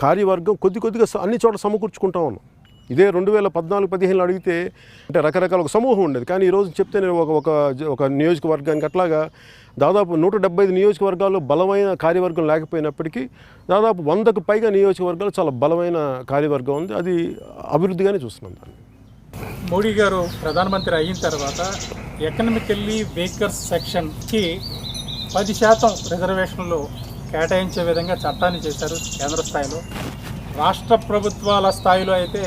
కార్యవర్గం కొద్దిగా అన్ని చోట్ల సమకూర్చుకుంటా ఉన్నాం. ఇదే 2014-15 అడిగితే అంటే రకరకాల ఒక సమూహం ఉండేది. కానీ ఈరోజు చెప్తే నేను ఒక నియోజకవర్గానికి అట్లాగా దాదాపు 175 నియోజకవర్గాల్లో బలమైన కార్యవర్గం లేకపోయినప్పటికీ దాదాపు 100కు పైగా నియోజకవర్గాలు చాలా బలమైన కార్యవర్గం ఉంది. అది అభివృద్ధిగానే చూస్తున్నాం దాన్ని. మోడీ గారు ప్రధానమంత్రి అయిన తర్వాత ఎకనామికల్లీ వీకర్ సెక్షన్కి 10% రిజర్వేషన్లు కేటాయించే విధంగా చట్టాన్ని చేశారు కేంద్ర స్థాయిలో. రాష్ట్ర ప్రభుత్వాల స్థాయిలో అయితే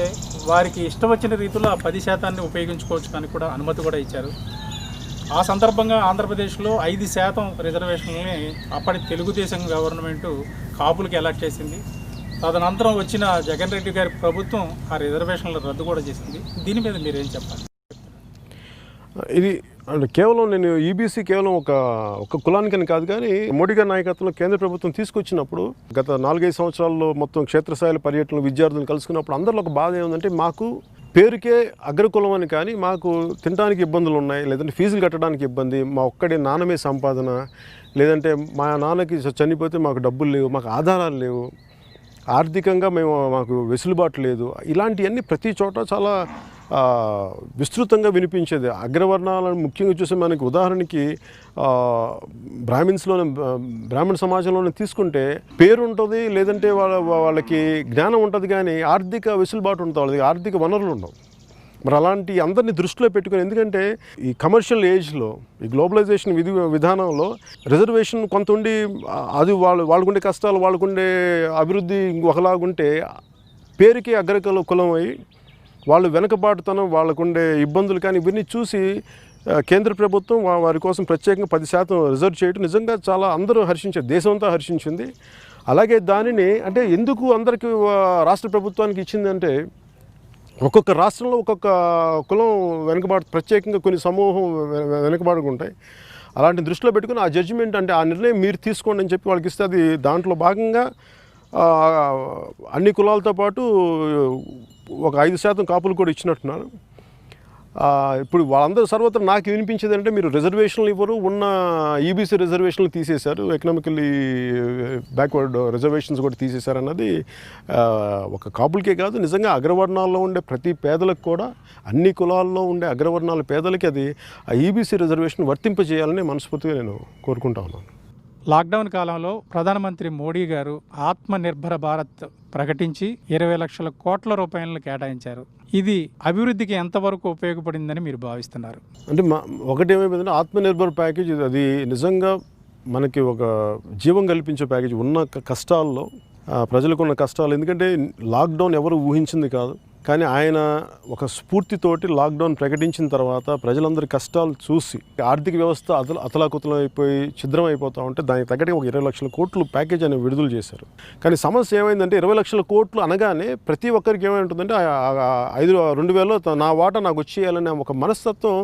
వారికి ఇష్టం వచ్చిన రీతిలో ఆ 10% ఉపయోగించుకోవచ్చు కానీ కూడా అనుమతి కూడా ఇచ్చారు. ఆ సందర్భంగా ఆంధ్రప్రదేశ్లో 5% రిజర్వేషన్లని అప్పటి తెలుగుదేశం గవర్నమెంటు కాపులకి అలాట్ చేసింది. తదనంతరం వచ్చిన జగన్ రెడ్డి గారి ప్రభుత్వం ఆ రిజర్వేషన్లు రద్దు కూడా చేసింది. దీని మీద మీరేం చెప్పాలి? ఇది అంటే కేవలం నేను ఈబీసీ కేవలం ఒక కులానికని కాదు, కానీ మోడీ గారి నాయకత్వంలో కేంద్ర ప్రభుత్వం తీసుకొచ్చినప్పుడు గత 4-5 సంవత్సరాల్లో మొత్తం క్షేత్రస్థాయిల పర్యటనలు విద్యార్థులను కలుసుకున్నప్పుడు అందరిలో ఒక బాధ ఏముందంటే, మాకు పేరుకే అగ్రకులం అని, కానీ మాకు తినడానికి ఇబ్బందులు ఉన్నాయి, లేదంటే ఫీజులు కట్టడానికి ఇబ్బంది, మా ఒక్కడే నాన్నమే సంపాదన, లేదంటే మా నాన్నకి చనిపోతే మాకు డబ్బులు లేవు, మాకు ఆధారాలు లేవు, ఆర్థికంగా మాకు వెసులుబాటు లేదు. ఇలాంటివన్నీ ప్రతి చోట చాలా విస్తృతంగా వినిపించేది. అగ్రవర్ణాలను ముఖ్యంగా చూస్తే మనకి ఉదాహరణకి బ్రాహ్మణ సమాజంలోనే తీసుకుంటే పేరు ఉంటుంది, లేదంటే వాళ్ళకి జ్ఞానం ఉంటుంది, కానీ ఆర్థిక వెసులుబాటు ఉంటుంది, వాళ్ళకి ఆర్థిక వనరులు ఉండవు. మరి అలాంటి అందరినీ దృష్టిలో పెట్టుకుని, ఎందుకంటే ఈ కమర్షియల్ ఏజ్లో, ఈ గ్లోబలైజేషన్ విధానంలో రిజర్వేషన్ కొంత ఉండి అది వాళ్ళకుండే కష్టాలు, వాళ్ళకుండే అభివృద్ధి ఒకలాగుంటే పేరుకి కులం అయ్యి వాళ్ళు వెనకబాటుతనం, వాళ్ళకుండే ఇబ్బందులు కానీ ఇవన్నీ చూసి కేంద్ర ప్రభుత్వం వారి కోసం ప్రత్యేకంగా 10% రిజర్వ్ చేయడం నిజంగా చాలా అందరూ హర్షించారు, దేశం అంతా హర్షించింది. అలాగే దానిని అంటే ఎందుకు అందరికీ రాష్ట్ర ప్రభుత్వానికి ఇచ్చిందంటే, ఒక్కొక్క రాష్ట్రంలో ఒక్కొక్క కులం వెనుకబాటు, ప్రత్యేకంగా కొన్ని సమూహం వెనుకబాటుకుంటాయి. అలాంటి దృష్టిలో పెట్టుకుని ఆ జడ్జిమెంట్ అంటే ఆ నిర్ణయం మీరు తీసుకోండి అని చెప్పి వాళ్ళకి ఇస్తే, అది దాంట్లో భాగంగా అన్ని కులాలతో పాటు ఒక 5% కాపులు కూడా ఇచ్చినట్టున్నారు. ఇప్పుడు వాళ్ళందరూ సర్వత్రా నాకు వినిపించేది అంటే మీరు రిజర్వేషన్లు ఇవ్వరు, ఉన్న ఈబీసీ రిజర్వేషన్లు తీసేశారు, ఎకనామికల్లీ బ్యాక్వర్డ్ రిజర్వేషన్స్ కూడా తీసేశారు అన్నది ఒక కాపులకే కాదు, నిజంగా అగ్రవర్ణాల్లో ఉండే ప్రతి పేదలకు కూడా, అన్ని కులాల్లో ఉండే అగ్రవర్ణాల పేదలకి అది ఆ ఈబీసీ రిజర్వేషన్ వర్తింపజేయాలని మనస్ఫూర్తిగా నేను కోరుకుంటా ఉన్నాను. లాక్డౌన్ కాలంలో ప్రధానమంత్రి మోడీ గారు ఆత్మనిర్భర భారత్ ప్రకటించి 20 లక్షల కోట్ల రూపాయలను కేటాయించారు. ఇది అభివృద్ధికి ఎంతవరకు ఉపయోగపడిందని మీరు భావిస్తున్నారు? అంటే ఒకటేమైపోయిందంటే ఆత్మనిర్భర్ ప్యాకేజ్ అది నిజంగా మనకి ఒక జీవం కల్పించే ప్యాకేజ్. ఉన్న కష్టాల్లో ప్రజలకు ఉన్న కష్టాలు, ఎందుకంటే లాక్డౌన్ ఎవరు ఊహించింది కాదు, కానీ ఆయన ఒక స్ఫూర్తితోటి లాక్డౌన్ ప్రకటించిన తర్వాత ప్రజలందరి కష్టాలు చూసి ఆర్థిక వ్యవస్థ అతలాకుతలం అయిపోయి ఛిద్రం అయిపోతూ ఉంటే దానికి తగ్గట్టు ఒక 20 లక్షల కోట్లు ప్యాకేజ్ అనేది విడుదల చేశారు. కానీ సమస్య ఏమైందంటే 20 లక్షల కోట్లు అనగానే ప్రతి ఒక్కరికి ఏమైంటుందంటే 2000లో నా వాటా నాకు వచ్చేయాలనే ఒక మనస్తత్వం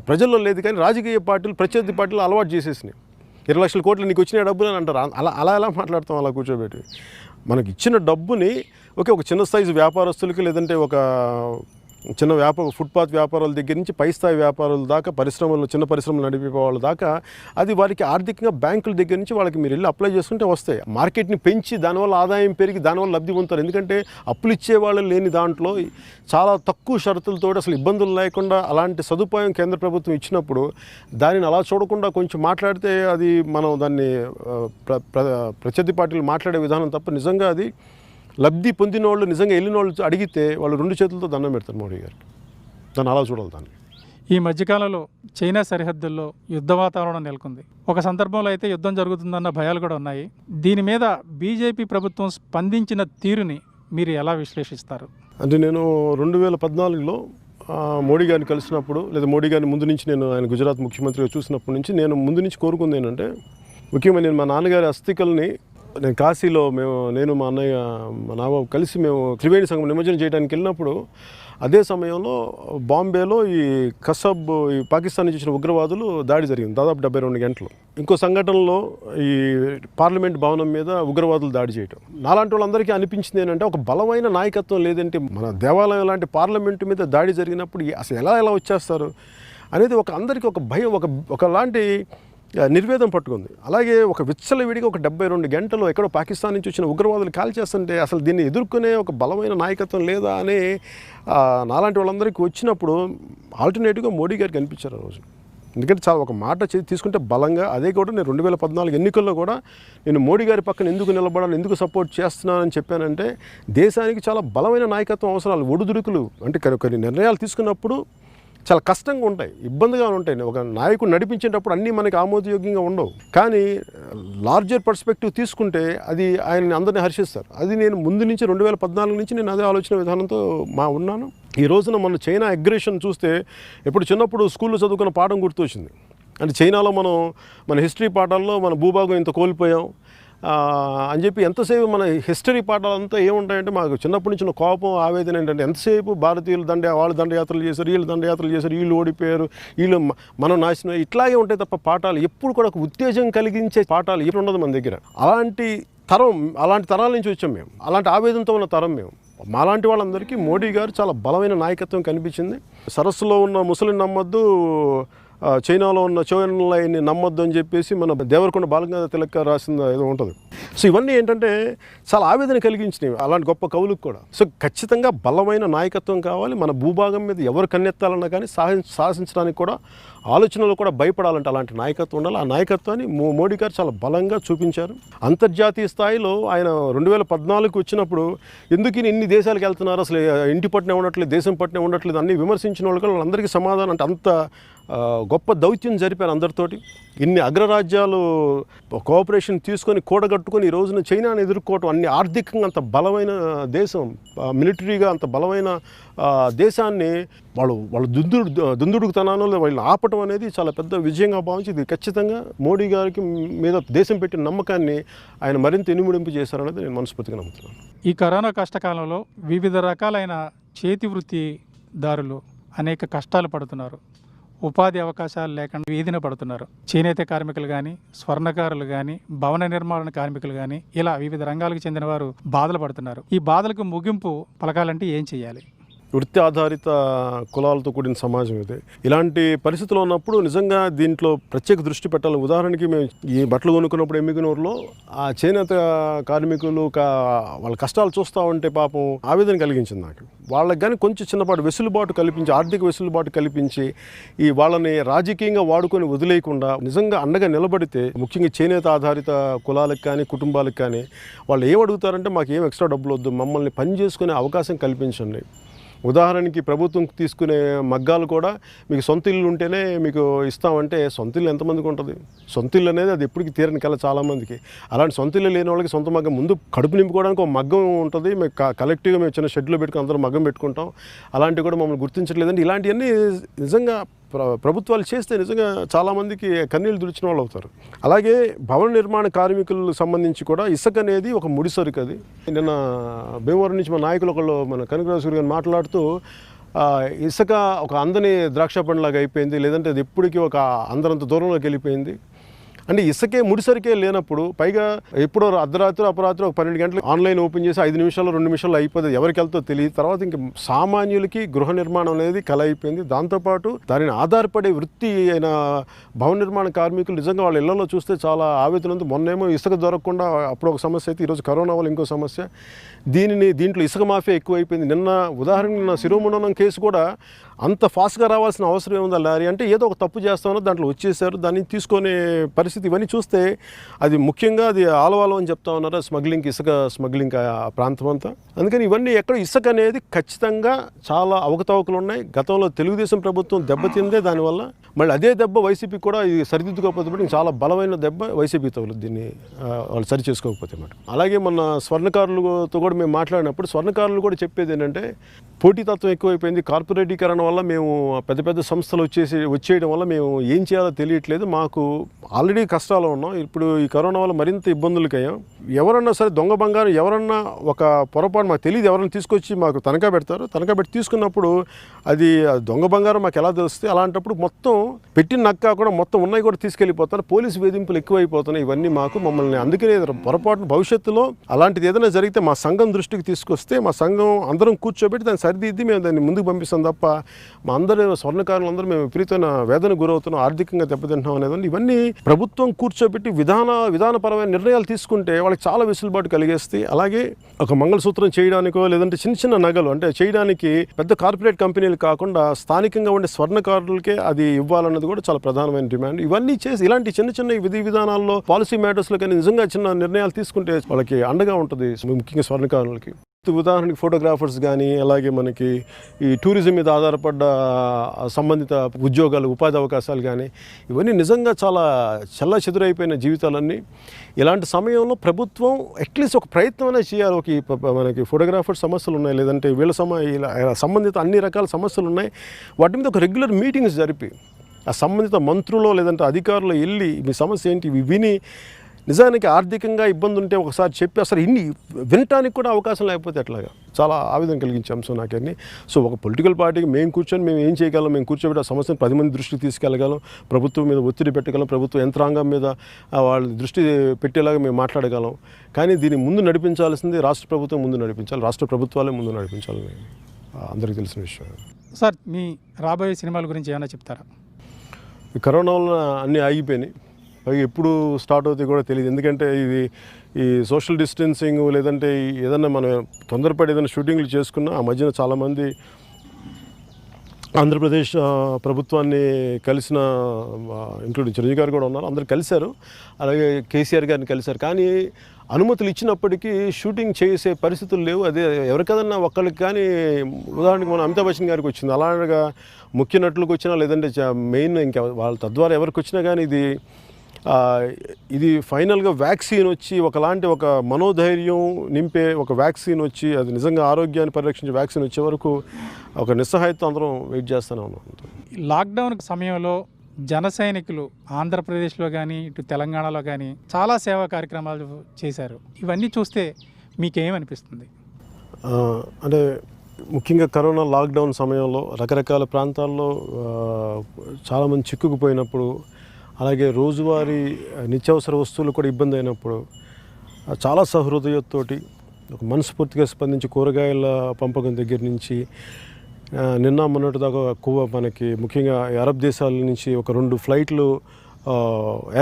ప్రజల్లో లేదు. కానీ రాజకీయ పార్టీలు, ప్రత్యర్థి పార్టీలు అలవాటు చేసేసినాయి. 20 లక్షల కోట్లు నీకు వచ్చిన డబ్బులు అని అంటారు. అలా ఎలా మాట్లాడతాం అలా కూర్చోబెట్టి? మనకి ఇచ్చిన డబ్బుని ఒక చిన్న సైజు వ్యాపారస్తులకి, లేదంటే ఒక చిన్న ఫుట్పాత్ వ్యాపారాల దగ్గర నుంచి పై స్థాయి వ్యాపారాల దాకా, చిన్న పరిశ్రమలు నడిపే వాళ్ళ దాకా అది వారికి ఆర్థికంగా బ్యాంకుల దగ్గర నుంచి వాళ్ళకి మీరు వెళ్ళి అప్లై చేసుకుంటే వస్తాయి. మార్కెట్ని పెంచి దానివల్ల ఆదాయం పెరిగి దానివల్ల లబ్ధి పొందుతారు. ఎందుకంటే అప్పులు ఇచ్చేవాళ్ళు లేని దాంట్లో చాలా తక్కువ షరతులతో అసలు ఇబ్బందులు లేకుండా అలాంటి సదుపాయం కేంద్ర ప్రభుత్వం ఇచ్చినప్పుడు దానిని అలా చూడకుండా కొంచెం మాట్లాడితే అది మనం దాన్ని ప్రత్యర్థి పార్టీలు మాట్లాడే విధానం తప్ప, నిజంగా అది లబ్ధి పొందిన వాళ్ళు, నిజంగా వెళ్ళిన వాళ్ళు అడిగితే వాళ్ళు 2 చేతులతో దండం పెడతారు మోడీ గారికి. దాన్ని అలా చూడాలి. దాన్ని ఈ మధ్యకాలంలో చైనా సరిహద్దుల్లో యుద్ధ వాతావరణం నెలకొంది. ఒక సందర్భంలో అయితే యుద్ధం జరుగుతుందన్న భయాలు కూడా ఉన్నాయి. దీని మీద బీజేపీ ప్రభుత్వం స్పందించిన తీరుని మీరు ఎలా విశ్లేషిస్తారు? అంటే నేను 2014లో మోడీ గారిని కలిసినప్పుడు, లేదా మోడీ గారిని ముందు నుంచి నేను ఆయన గుజరాత్ ముఖ్యమంత్రిగా చూసినప్పటి నుంచి నేను ముందు నుంచి కోరుకుంది ఏంటంటే, ముఖ్యంగా నేను మా నాన్నగారి అస్థికల్ని నేను కాశీలో నేను మా అన్నయ్య మా నాబాబు కలిసి మేము త్రివేణి సంగమం నిమజ్జనం చేయడానికి వెళ్ళినప్పుడు, అదే సమయంలో బాంబేలో ఈ కసబ్, ఈ పాకిస్తాన్ నుంచి వచ్చిన ఉగ్రవాదులు దాడి జరిగింది దాదాపు 72 గంటలు. ఇంకో సంఘటనలో ఈ పార్లమెంట్ భవనం మీద ఉగ్రవాదులు దాడి చేయటం. నాలాంటి వాళ్ళందరికీ అనిపించింది ఏంటంటే, ఒక బలమైన నాయకత్వం లేదంటే మన దేవాలయం లాంటి పార్లమెంటు మీద దాడి జరిగినప్పుడు అసలు ఎలా వచ్చేస్తారు అనేది అందరికీ ఒక భయం, ఒకలాంటి నిర్వేదం పట్టుకుంది. అలాగే ఒక విచ్చలవిడిగా ఒక 72 గంటలు ఎక్కడో పాకిస్తాన్ నుంచి వచ్చిన ఉగ్రవాదులు కాల్చేస్తుంటే అసలు దీన్ని ఎదుర్కొనే ఒక బలమైన నాయకత్వం లేదా అని నాలాంటి వాళ్ళందరికీ వచ్చినప్పుడు ఆల్టర్నేటివ్గా మోడీ గారికి అనిపించారు ఆ రోజు. ఎందుకంటే చాలా ఒక మాట తీసుకుంటే బలంగా, అదే కూడా నేను 2014 ఎన్నికల్లో కూడా నేను మోడీ గారి పక్కన ఎందుకు నిలబడాలి, ఎందుకు సపోర్ట్ చేస్తున్నానని చెప్పానంటే, దేశానికి చాలా బలమైన నాయకత్వం అవసరాలు. ఒడుదుడుకులు అంటే కొన్ని నిర్ణయాలు తీసుకున్నప్పుడు చాలా కష్టంగా ఉంటాయి, ఇబ్బందిగా ఉంటాయి. ఒక నాయకుడు నడిపించేటప్పుడు అన్నీ మనకి ఆమోదయోగ్యంగా ఉండవు. కానీ లార్జర్ పర్స్పెక్టివ్ తీసుకుంటే అది ఆయన్ని అందరినీ హర్షిస్తారు. అది నేను ముందు నుంచి 2014 నుంచి నేను అదే ఆలోచన విధానంతో ఉన్నాను. ఈ రోజున మన చైనా అగ్రెషన్ చూస్తే, చిన్నప్పుడు స్కూల్లో చదువుకున్న పాఠం గుర్తొచ్చింది. అంటే చైనాలో మన హిస్టరీ పాఠాల్లో మన భూభాగం ఇంత కోల్పోయాం అని చెప్పి ఎంతసేపు మన హిస్టరీ పాఠాలంతా ఏముంటాయంటే, మాకు చిన్నప్పటి నుంచి కోపం, ఆవేదన ఏంటంటే, ఎంతసేపు భారతీయులు వాళ్ళు దండయాత్రలు చేశారు, వీళ్ళు దండయాత్రలు చేశారు, వీళ్ళు ఓడిపోయారు, వీళ్ళు మనం నాశనం, ఇట్లాగే ఉంటాయి తప్ప పాఠాలు ఎప్పుడు కూడా ఒక ఉత్తేజం కలిగించే పాఠాలు ఎప్పుడు ఉండదు మన దగ్గర. అలాంటి తరాల నుంచి వచ్చాం మేము, అలాంటి ఆవేదనతో ఉన్న తరం మేము. మాలాంటి వాళ్ళందరికీ మోడీ గారు చాలా బలమైన నాయకత్వం కనిపించింది. సరస్సులో ఉన్న ముసలిని నమ్మొద్దు, చైనాలో ఉన్న చోయన్లైన్ని నమ్మొద్దు అని చెప్పేసి మన దేవరకొండ బాలగంగాధర తిలక్ గారు రాసిన ఏదో ఉంటుంది. సో ఇవన్నీ ఏంటంటే చాలా ఆవేదన కలిగించినవి అలాంటి గొప్ప కవులకు కూడా. సో ఖచ్చితంగా బలమైన నాయకత్వం కావాలి. మన భూభాగం మీద ఎవరు కన్నెత్తాలన్నా కానీ సాహసించడానికి కూడా, ఆలోచనలు కూడా భయపడాలంటే అలాంటి నాయకత్వం ఉండాలి. ఆ నాయకత్వాన్ని మోడీ గారు చాలా బలంగా చూపించారు. అంతర్జాతీయ స్థాయిలో ఆయన 2014 వచ్చినప్పుడు ఎందుకు ఇన్ని దేశాలకు వెళ్తున్నారు, అసలు ఇంటి పట్టునే ఉండట్లేదు, దేశం పట్టునే ఉండట్లేదు అన్ని విమర్శించిన వాళ్ళందరికీ సమాధానం అంటే అంత గొప్ప దౌత్యం జరిపారు అందరితోటి. ఇన్ని అగ్రరాజ్యాలు కోఆపరేషన్ తీసుకొని కూడగట్టుకొని ఈ రోజున చైనాని ఎదుర్కోవటం, అన్ని ఆర్థికంగా అంత బలమైన దేశం, మిలిటరీగా అంత బలమైన దేశాన్ని వాళ్ళు దుందుడుకుతనాల్లో వాళ్ళని ఆపటం అనేది చాలా పెద్ద విజయంగా భావించి, ఇది ఖచ్చితంగా మోడీ గారికి మీద దేశం పెట్టిన నమ్మకాన్ని ఆయన మరింత ఇనుముడింపు చేశారనేది నేను మనస్ఫూర్తిగా నమ్ముతున్నాను. ఈ కరోనా కష్టకాలంలో వివిధ రకాలైన చేతి వృత్తిదారులు అనేక కష్టాలు పడుతున్నారు. ఉపాధి అవకాశాలు లేకుండా వీధిన పడుతున్నారు. చేనేత కార్మికులు కానీ, స్వర్ణకారులు కానీ, భవన నిర్మాణ కార్మికులు కానీ, ఇలా వివిధ రంగాలకు చెందిన వారు బాధలు పడుతున్నారు. ఈ బాధలకు ముగింపు పలకాలంటే ఏం చేయాలి? వృత్తి ఆధారిత కులాలతో కూడిన సమాజం ఇది. ఇలాంటి పరిస్థితుల్లో ఉన్నప్పుడు నిజంగా దీంట్లో ప్రత్యేక దృష్టి పెట్టాలి. ఉదాహరణకి మేము ఈ బట్టలు కొనుక్కున్నప్పుడు ఎమ్మిగనూరులో ఆ చేనేత కార్మికులు వాళ్ళ కష్టాలు చూస్తూ ఉంటే పాపం ఆవేదన కలిగించింది నాకు. వాళ్ళకి కానీ కొంచెం చిన్నపాటి వెసులుబాటు కల్పించి, ఆర్థిక వెసులుబాటు కల్పించి ఈ వాళ్ళని రాజకీయంగా వాడుకొని వదిలేయకుండా నిజంగా అండగా నిలబడితే, ముఖ్యంగా చేనేత ఆధారిత కులాలకు కానీ కుటుంబాలకు కానీ వాళ్ళు ఏం అడుగుతారంటే మాకు ఏం ఎక్స్ట్రా డబ్బులు వద్దు, మమ్మల్ని పని చేసుకునే అవకాశం కల్పించండి. ఉదాహరణకి ప్రభుత్వం తీసుకునే మగ్గాలు కూడా మీకు సొంత ఇల్లు ఉంటేనే మీకు ఇస్తామంటే సొంత ఇల్లు ఎంతమందికి ఉంటుంది? సొంత ఇల్లు అనేది అది ఎప్పటికీ తీరని కల చాలామందికి. అలాంటి సొంత ఇల్లు లేని వాళ్ళకి సొంత మగ్గం ముందు కడుపు నింపుకోవడానికి ఒక మగ్గం ఉంటుంది. మేము కలెక్టివ్గా మేము చిన్న షెడ్లో పెట్టుకుని అందరం మగ్గం పెట్టుకుంటాం. అలాంటివి కూడా మమ్మల్ని గుర్తించట్లేదండి. ఇలాంటివన్నీ నిజంగా ప్రభుత్వాలు చేస్తే నిజంగా చాలామందికి కన్నీళ్ళు తుడిచిన వాళ్ళు అవుతారు. అలాగే భవన నిర్మాణ కార్మికులకు సంబంధించి కూడా ఇసుక అనేది ఒక ముడిసరుకు. అది నిన్న భీమవరం నుంచి మా నాయకులు ఒకళ్ళు మన కనకరాజు గారు మాట్లాడుతూ ఇసుక ఒక అందని ద్రాక్ష పండులాగా అయిపోయింది, లేదంటే అది ఎప్పటికీ ఒక అందరంత దూరంలోకి వెళ్ళిపోయింది. అంటే ఇసుకే ముడిసరికే లేనప్పుడు, పైగా ఎప్పుడో అర్ధరాత్రి అపరాత్రి ఒక 12 గంటలకు ఆన్లైన్ ఓపెన్ చేసి 5 నిమిషాలు 2 నిమిషాలు అయిపోతుంది, ఎవరికి వెళ్తో తెలియదు. తర్వాత ఇంక సామాన్యులకి గృహ నిర్మాణం అనేది కల అయిపోయింది. దాంతోపాటు దానిని ఆధారపడే వృత్తి అయిన భవన నిర్మాణ కార్మికులు నిజంగా వాళ్ళ ఇళ్లలో చూస్తే చాలా ఆవేదన ఉంది. మొన్నేమో ఇసుక దొరకకుండా అప్పుడు ఒక సమస్య అయితే, ఈరోజు కరోనా వల్ల ఇంకో సమస్య. దీంట్లో ఇసుక మాఫియా ఎక్కువైపోయింది. ఉదాహరణకు నా శిరోమండలం కేసు కూడా అంత ఫాస్ట్గా రావాల్సిన అవసరం ఏముందా లారీ అంటే, ఏదో ఒక తప్పు చేస్తామో దాంట్లో వచ్చేసారు, దాన్ని తీసుకునే పరిస్థితి. ఇవన్నీ చూస్తే అది ముఖ్యంగా అది ఆలవాలం అని చెప్తా ఉన్నారు, స్మగ్లింగ్, ఇసుక స్మగ్లింగ్ ఆ ప్రాంతం అంతా. అందుకని ఇవన్నీ ఎక్కడ ఇసుక అనేది ఖచ్చితంగా చాలా అవకతవకలు ఉన్నాయి. గతంలో తెలుగుదేశం ప్రభుత్వం దెబ్బతిందే దానివల్ల. మళ్ళీ అదే దెబ్బ వైసీపీ కూడా ఇది సరిదిద్దుకోకపోతే చాలా బలమైన దెబ్బ వైసీపీ తగులుద్ది, దీన్ని వాళ్ళు సరి చేసుకోకపోతే మాట. అలాగే మన స్వర్ణకారులతో కూడా మేము మాట్లాడినప్పుడు స్వర్ణకారులు కూడా చెప్పేది ఏంటంటే, పోటీతత్వం ఎక్కువైపోయింది, కార్పొరేటీకరణ వల్ల మేము పెద్ద పెద్ద సంస్థలు వచ్చేయడం వల్ల మేము ఏం చేయాలో తెలియట్లేదు, మాకు ఆల్రెడీ కష్టాలు ఉన్నాం, ఇప్పుడు ఈ కరోనా వల్ల మరింత ఇబ్బందులకి అయ్యాం. ఎవరన్నా సరే దొంగ బంగారం ఎవరన్నా ఒక పొరపాటు మాకు తెలియదు, ఎవరైనా తీసుకొచ్చి మాకు తనఖా పెడతారు. తనఖా పెట్టి తీసుకున్నప్పుడు అది దొంగ బంగారం మాకు ఎలా తెలుస్తుంది? అలాంటప్పుడు మొత్తం పెట్టిన నక్క కూడా మొత్తం ఉన్నాయి కూడా తీసుకెళ్ళిపోతారు. పోలీసు వేధింపులు ఎక్కువైపోతున్నాయి. ఇవన్నీ మమ్మల్ని అందుకనే పొరపాటున భవిష్యత్తులో అలాంటిది ఏదైనా జరిగితే మా సంఘం దృష్టికి తీసుకొస్తే మా సంఘం అందరం కూర్చోబెట్టి దాన్ని సరిదిద్ది మేము దాన్ని ముందుకు పంపిస్తాం తప్ప మా అందరూ స్వర్ణకారులు అందరూ మేము విపరీతమైన వేదన గురవుతున్నాం, ఆర్థికంగా దెబ్బతింటున్నాం అనేది. ఇవన్నీ ప్రభుత్వం కూర్చోబెట్టి విధానపరమైన నిర్ణయాలు తీసుకుంటే వాళ్ళకి చాలా వెసులుబాటు కలిగేస్తాయి. అలాగే ఒక మంగళసూత్రం చేయడానికో లేదంటే చిన్న చిన్న నగలు అంటే చేయడానికి పెద్ద కార్పొరేట్ కంపెనీలు కాకుండా స్థానికంగా ఉండే స్వర్ణకారులకే అది ఇవ్వాలన్నది కూడా చాలా ప్రధానమైన డిమాండ్. ఇవన్నీ చేసి ఇలాంటి చిన్న చిన్న విధి విధానాల్లో పాలసీ మ్యాటర్స్లో కానీ నిజంగా చిన్న నిర్ణయాలు తీసుకుంటే వాళ్ళకి అండగా ఉంటుంది, ముఖ్యంగా స్వర్ణకారులకి. ఉదాహరణకి ఫోటోగ్రాఫర్స్ కానీ, అలాగే మనకి ఈ టూరిజం మీద ఆధారపడ్డ సంబంధిత ఉద్యోగాలు, ఉపాధి అవకాశాలు కానీ, ఇవన్నీ నిజంగా చాలా చెల్లాచెదురైపోయిన జీవితాలన్నీ. ఇలాంటి సమయంలో ప్రభుత్వం అట్లీస్ట్ ఒక ప్రయత్నం అనేది చేయాలి. మనకి ఫోటోగ్రాఫర్ సమస్యలు ఉన్నాయి, లేదంటే వీళ్ళ సంబంధిత అన్ని రకాల సమస్యలు ఉన్నాయి. వాటి మీద ఒక రెగ్యులర్ మీటింగ్స్ జరిపి ఆ సంబంధిత మంత్రులు లేదంటే అధికారులు వెళ్ళి మీ సమస్య ఏంటి ఇవి విని, నిజానికి ఆర్థికంగా ఇబ్బంది ఉంటే ఒకసారి చెప్పి అసలు ఇన్ని వినటానికి కూడా అవకాశం లేకపోతే ఎట్లాగా చాలా ఆవేదన కలిగించే అంశం నాకన్నీ. సో ఒక పొలిటికల్ పార్టీకి మేము కూర్చొని మేము ఏం చేయగలం, మేము కూర్చోబెట్టి ఆ సమస్యను 10 మంది దృష్టికి తీసుకెళ్ళగలం, ప్రభుత్వం మీద ఒత్తిడి పెట్టగలం, ప్రభుత్వ యంత్రాంగం మీద వాళ్ళ దృష్టి పెట్టేలాగా మేము మాట్లాడగలం. కానీ దీన్ని ముందు నడిపించాల్సింది రాష్ట్ర ప్రభుత్వం ముందు నడిపించాలి, రాష్ట్ర ప్రభుత్వాలే ముందు నడిపించాలని అందరికీ తెలిసిన విషయం. సార్, మీ రాబోయే సినిమాల గురించి ఏమైనా చెప్తారా? కరోనా వల్ల అన్నీ ఆగిపోయినాయి, అవి ఎప్పుడు స్టార్ట్ అవుతాయి కూడా తెలియదు. ఎందుకంటే ఈ సోషల్ డిస్టెన్సింగ్ లేదంటే ఏదన్నా మనం తొందరపడి ఏదైనా షూటింగ్లు చేసుకున్నా ఆ మధ్యన చాలామంది ఆంధ్రప్రదేశ్ ప్రభుత్వాన్ని కలిసిన, ఇంక్లూడింగ్ చిరంజీవి గారు కూడా ఉన్నారు, అందరు కలిశారు, అలాగే కేసీఆర్ గారిని కలిశారు. కానీ అనుమతులు ఇచ్చినప్పటికీ షూటింగ్ చేసే పరిస్థితులు లేవు. అదే ఎవరికదన్నా ఒక్కరికి కానీ, ఉదాహరణకి మన అమితాబ్ బచ్చన్ గారికి వచ్చింది, అలాగా ముఖ్య నటులకు వచ్చినా లేదంటే మెయిన్ ఇంకా వాళ్ళ తద్వారా ఎవరికి వచ్చినా కానీ ఇది ఫైనల్గా వ్యాక్సిన్ వచ్చి ఒకలాంటి ఒక మనోధైర్యం నింపే ఒక వ్యాక్సిన్ వచ్చి అది నిజంగా ఆరోగ్యాన్ని పరిరక్షించే వ్యాక్సిన్ వచ్చే వరకు ఒక నిస్సహాయత అందరం వెయిట్ చేస్తూనే ఉన్నాం. లాక్డౌన్ సమయంలో జన సైనికులు ఆంధ్రప్రదేశ్లో కానీ ఇటు తెలంగాణలో కానీ చాలా సేవా కార్యక్రమాలు చేశారు. ఇవన్నీ చూస్తే మీకేమనిపిస్తుంది? అంటే ముఖ్యంగా కరోనా లాక్డౌన్ సమయంలో రకరకాల ప్రాంతాల్లో చాలామంది చిక్కుకుపోయినప్పుడు, అలాగే రోజువారీ నిత్యావసర వస్తువులు కూడా ఇబ్బంది అయినప్పుడు చాలా సహృదయంతోటి ఒక మనస్ఫూర్తిగా స్పందించి కూరగాయల పంపకం దగ్గర నుంచి నిన్న మొన్నటి దాకా మనకి ముఖ్యంగా అరబ్ దేశాల నుంచి ఒక 2 ఫ్లైట్లు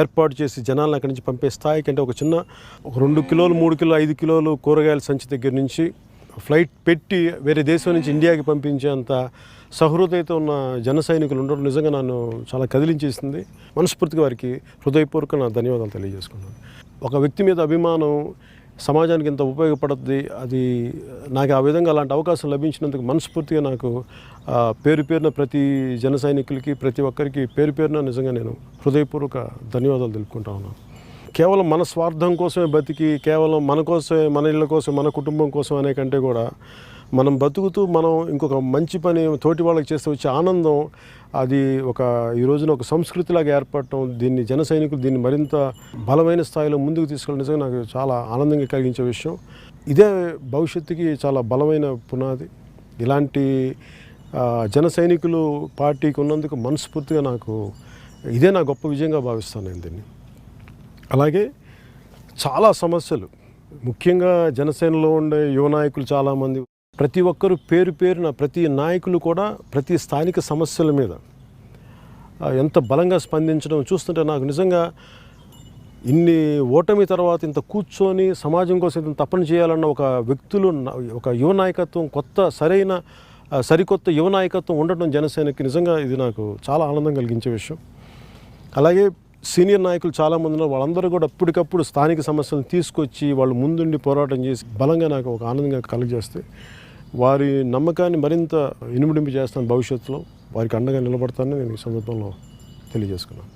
ఏర్పాటు చేసి జనాలను అక్కడి నుంచి పంపే స్థాయికి, అంటే ఒక 2 కిలోలు 3 కిలోలు 5 కిలోలు కూరగాయల సంచి దగ్గర నుంచి ఫ్లైట్ పెట్టి వేరే దేశం నుంచి ఇండియాకి పంపించేంత సహృదయత ఉన్న జన సైనికులు ఉండడం నిజంగా నన్ను చాలా కదిలించేసింది. మనస్ఫూర్తిగా వారికి హృదయపూర్వక నా ధన్యవాదాలు తెలియజేసుకున్నాను. ఒక వ్యక్తి మీద అభిమానం సమాజానికి ఎంత ఉపయోగపడుతుంది, అది నాకు ఆ విధంగా అలాంటి అవకాశం లభించినందుకు మనస్ఫూర్తిగా నాకు పేరున ప్రతి జన సైనికులకి ప్రతి ఒక్కరికి పేరున నిజంగా నేను హృదయపూర్వక ధన్యవాదాలు తెలుపుకుంటా ఉన్నాను. కేవలం మన స్వార్థం కోసమే బతికి, కేవలం మన కోసమే, మన ఇళ్ళ కోసం, మన కుటుంబం కోసం అనే కంటే కూడా మనం బతుకుతూ మనం ఇంకొక మంచి పని తోటి వాళ్ళకి చేస్తే వచ్చే ఆనందం, అది ఈ రోజున ఒక సంస్కృతిలాగా ఏర్పడటం, దీన్ని జన సైనికులు దీన్ని మరింత బలమైన స్థాయిలో ముందుకు తీసుకెళ్ళడం నిజంగా నాకు చాలా ఆనందంగా కలిగించే విషయం. ఇదే భవిష్యత్తుకి చాలా బలమైన పునాది. ఇలాంటి జన సైనికులు పార్టీకి ఉన్నందుకు మనస్ఫూర్తిగా ఇదే నా గొప్ప విజయంగా భావిస్తాను నేను దీన్ని. అలాగే చాలా సమస్యలు, ముఖ్యంగా జనసేనలో ఉండే యువ నాయకులు చాలామంది, ప్రతి ఒక్కరు పేరున ప్రతి నాయకులు కూడా ప్రతి స్థానిక సమస్యల మీద ఎంత బలంగా స్పందించడం చూస్తుంటే నాకు నిజంగా ఇన్ని ఓటమి తర్వాత ఇంత కూర్చొని సమాజం కోసం ఇంత తపన చేయాలన్న ఒక యువ నాయకత్వం, సరికొత్త యువ నాయకత్వం ఉండటం జనసేనకి నిజంగా ఇది నాకు చాలా ఆనందం కలిగించే విషయం. అలాగే సీనియర్ నాయకులు చాలామంది ఉన్నారు, వాళ్ళందరూ కూడా అప్పటికప్పుడు స్థానిక సమస్యలను తీసుకొచ్చి వాళ్ళు ముందుండి పోరాటం చేసి బలంగా నాకు ఒక ఆనందంగా కలుగజేస్తే, వారి నమ్మకాన్ని మరింత ఇనుమడింపు చేస్తాను. భవిష్యత్తులో వారికి అండగా నిలబడతానని నేను ఈ సందర్భంలో తెలియజేసుకున్నాను.